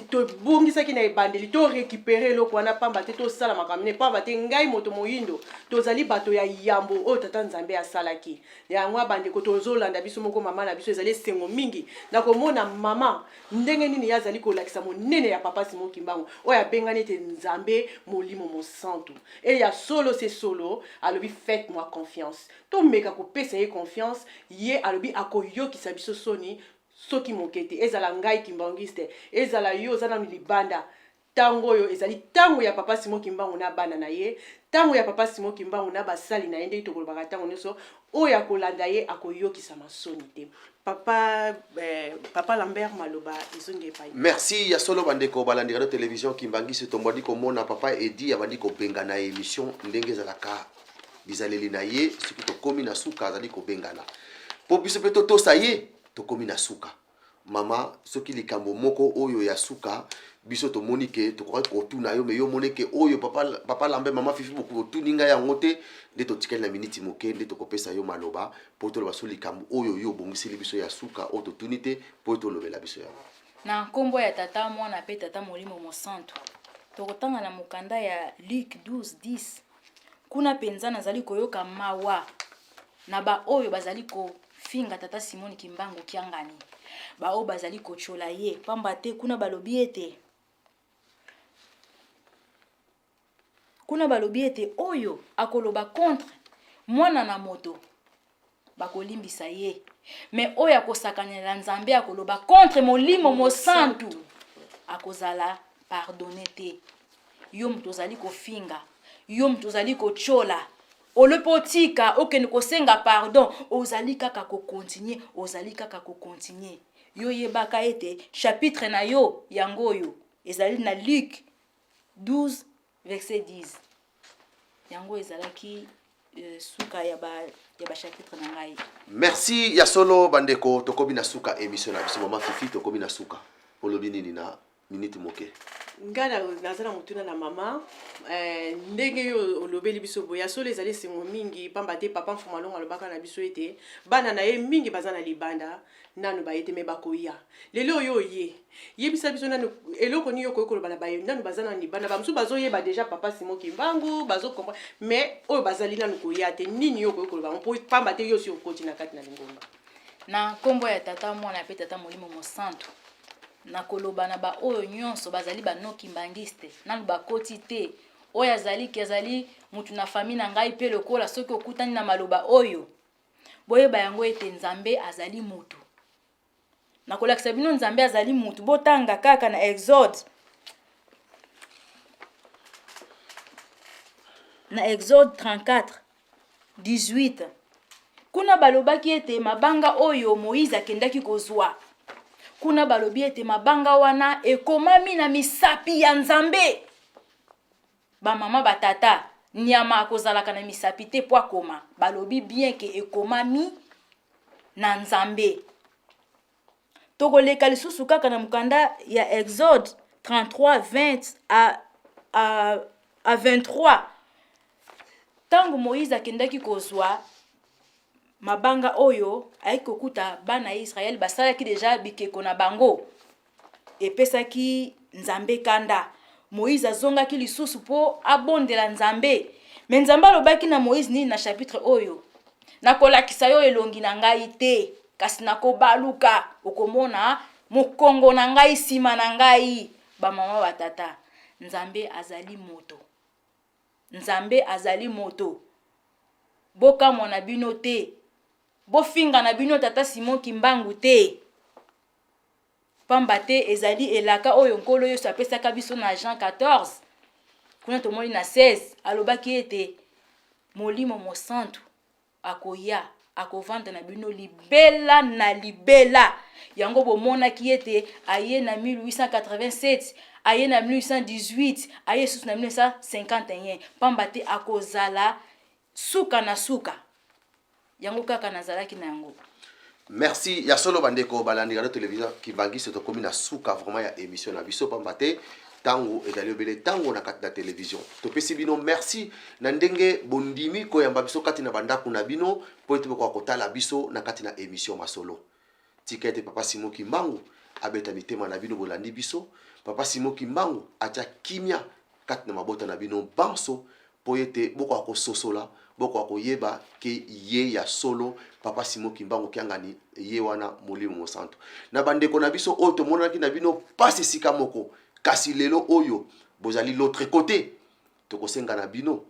to bungisa ki na ebandeli to récupérer loko wana pamba te to sala makamine pamba te ngai moto moyindo to zali bato ya yambo o tata nzambe asalaki yango abande ko tozolanda biso moko mama na biso ezali sengo mingi na komona mama ndenge nini yazali ko lakisa monene ya papa Simon Kimbangu oya bengani te nzambe molimo mosantu et ya solo c'est solo alobi faites-moi confiance to meka ko pesa ye confiance ye alobi akoyokisa biso soni soki mokete ezala ngai Kimbangiste ezala yo zana milibanda tango yo ezali tango ya papa Simon Kimbangu na bana na ye tango ya papa Simon Kimbangu na basali na yende tokolobaka tango nyonso oya kolanda ye akoyokisa masoni te papa Lambert maloba izonge pai. Merci ya solo bandeko balandi radio télévision Kimbangiste tombodi komona papa Edi abandi ko benga na émission ndenge zalaka bizaleli na ye soki tokomi na suka azali ko bengana po biso pe to saye tokomi na suka mama soki likambo moko oyo ya suka biso to monike to ko tuna yo me yo monike oyo papa Lambe mama Fifi beaucoup tuninga ya ngote de to tikela na minute moke de to kopesa yo maloba po to loba so likambo oyo yo bongiseli biso ya suka o to tunite po to lobela biso ya na nkombo ya tata mwana pe tata molimo mosantu to kotanga na mukanda ya Luc 12:10 kuna penza nazali koyoka mawa na ba oyo bazali ko finga tata Simon Kimbangu kiangani ba o bazali kochola ye pamba te kuna balobi ete oyo akoloba contre mwana na moto bakolimbisa ye mais oyo akosakana nzambe akoloba contre molimo mosantu akozala pardonner te yo mtu ozali kofinga yo mtu ozali kochola olopotika okende kosenga pardon ozali kaka ko continuer yo yebaka ete chapitre na yo yango yo ezali na Luc 12:10 yango ezalaki suka ya ba chapitre na ngai. Merci ya solo bandeko tokobi na suka émission na biso mama Fifi tokobi na suka olobi nini na minute moke ngana nazana mutuna na mama ndenge yo olobeli biso boya solo ezali sengo mingi pamba te papa mfumalonga alobaka na biso ete bana na ye mingi bazana libanda nanu bayete me bakoya lelo yo ye bisa biso nanu eloko ni yo koyokoloba na baye nanu bazana libanda bamusu bazoyeba déjà papa Simon Kimbangu bazo comprendre mais oyo bazali nanu koya te nini yo koyokoloba mpo pamba te yo si okoti na kati na lingomba na kombo ya tata mwana pe tata molimo mosantu na koloba na ba oyo nyonso bazali ba no Kimbangiste nanu bakoti te oyo azali mutu na famille na ngai pe lokola soki okutani na maloba oyo boyeba yango ete nzambe azali mutu na kolakisa bino nzambe azali mutu botanga kaka na Exode 34:18 kuna balobaki ete mabanga oyo Moïse akendaki kozwa kuna balobi ete mabanga wana ekomami na misapi ya nzambe ba mama batata nyama akozalaka na misapi te po akoma balobi bien ke ekomami na nzambe tokoleka lisusu kaka na mukanda ya Exode 33, 20 à 23. Tango Moïse akendaki kozwa mabanga oyo aikokuta bana Israël basalaki déjà bikeko na bango epesaki Nzambe kanda. Moïse azongaki lisusu po abondela Nzambe. Mais Nzambe alobaki na Moïse ni na chapitre oyo. Nakolakisa yo elongi na ngai te, kasi nakobaluka okomona mokongo na ngai sima na ngai. Ba mama batata, Nzambe azali moto. Nzambe azali moto. Boka mwana bino te. Bofinga na bino tata Simon Kimbangu te. Pamba te ezali elaka oyo nkolo yo sapesaka biso na Jean 14. Kuna tomoni na 16 alobaki ete molimo mosantu akoya akovanda na bino libela na libela. Yango bomonaki ete aye na 1887, aye na 1818, aye sous na 1951. Pamba te akozala suka na suka. Yango kaka nazalaki na yango. Merci ya solo bandeko balandi radio télévision qui bangi se to komi na suka vraiment ya émission na biso pamba te tango ezali obele tango na kati na télévision to pesi bino merci na ndenge bondimi ko yamba biso kati na bandako na bino po ete ko kotala biso na kati na émission masolo tikete papa Simon Kimbangu abeta mitema na bino bolandi biso papa Simon Kimbangu acha kimia kati na mabota na bino banso po ete boko ko sosola boko ko yeba ke ye ya solo papa Simon Kimbangu kiangani ye wana molimo mosanto na bandeko na biso oyo tomonaki na bino pasi sika moko kasi lelo oyo bozali l'autre côté tokosenga na bino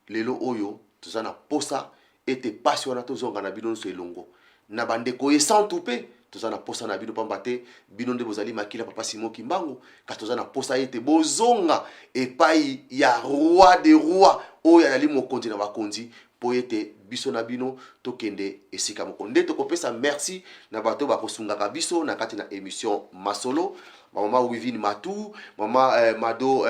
lelo oyo tozana posa ete pasi wana tozonga na bino so elongo na bandeko esantu pe tozana posa na bino pamba te bino nde bozali makila papa Simon Kimbangu kasi tozana posa ete bozonga epai ya roi de roi oyo ali mokonzi na bakonzi po ete biso na bino tokende esika moko nde tokopesa merci na bato bakosungaka biso na kati na émission masolo mama Wivine Matu mama Mado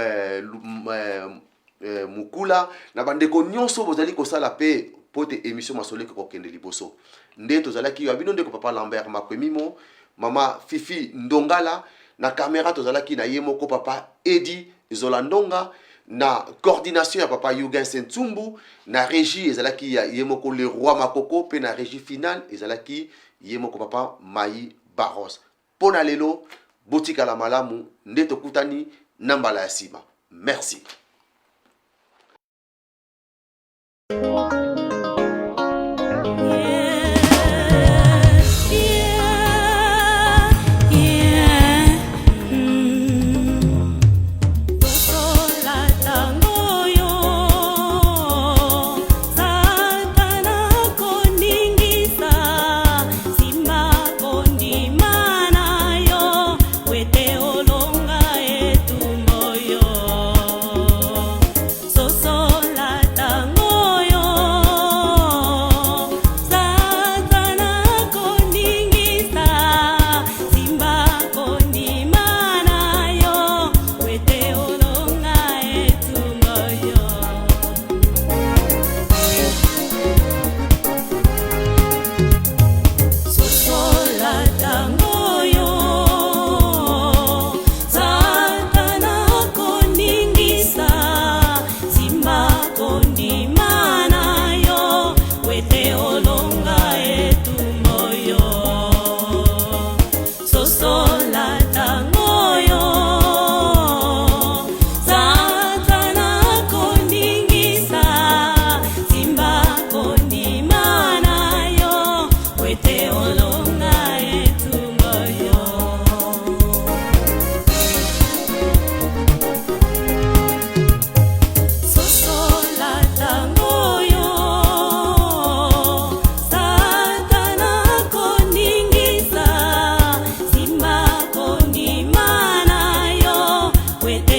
Mukula na bandeko nyonso bozali kosala pe po ete émission masolo ko kende liboso nde tozalaki ya bino ndeko papa Lambert Makwemimo mama Fifi Ndongala na caméra tozalaki na ye moko papa Edi Zolandonga na coordination ya papa Yugen Sentsumbu na régie ezalaki ya yemoko le roi Makoko pe na régie finale ezalaki yemoko papa Mai Barros pona lelo botika la malamu nde tokutani na mbala ya sima merci. With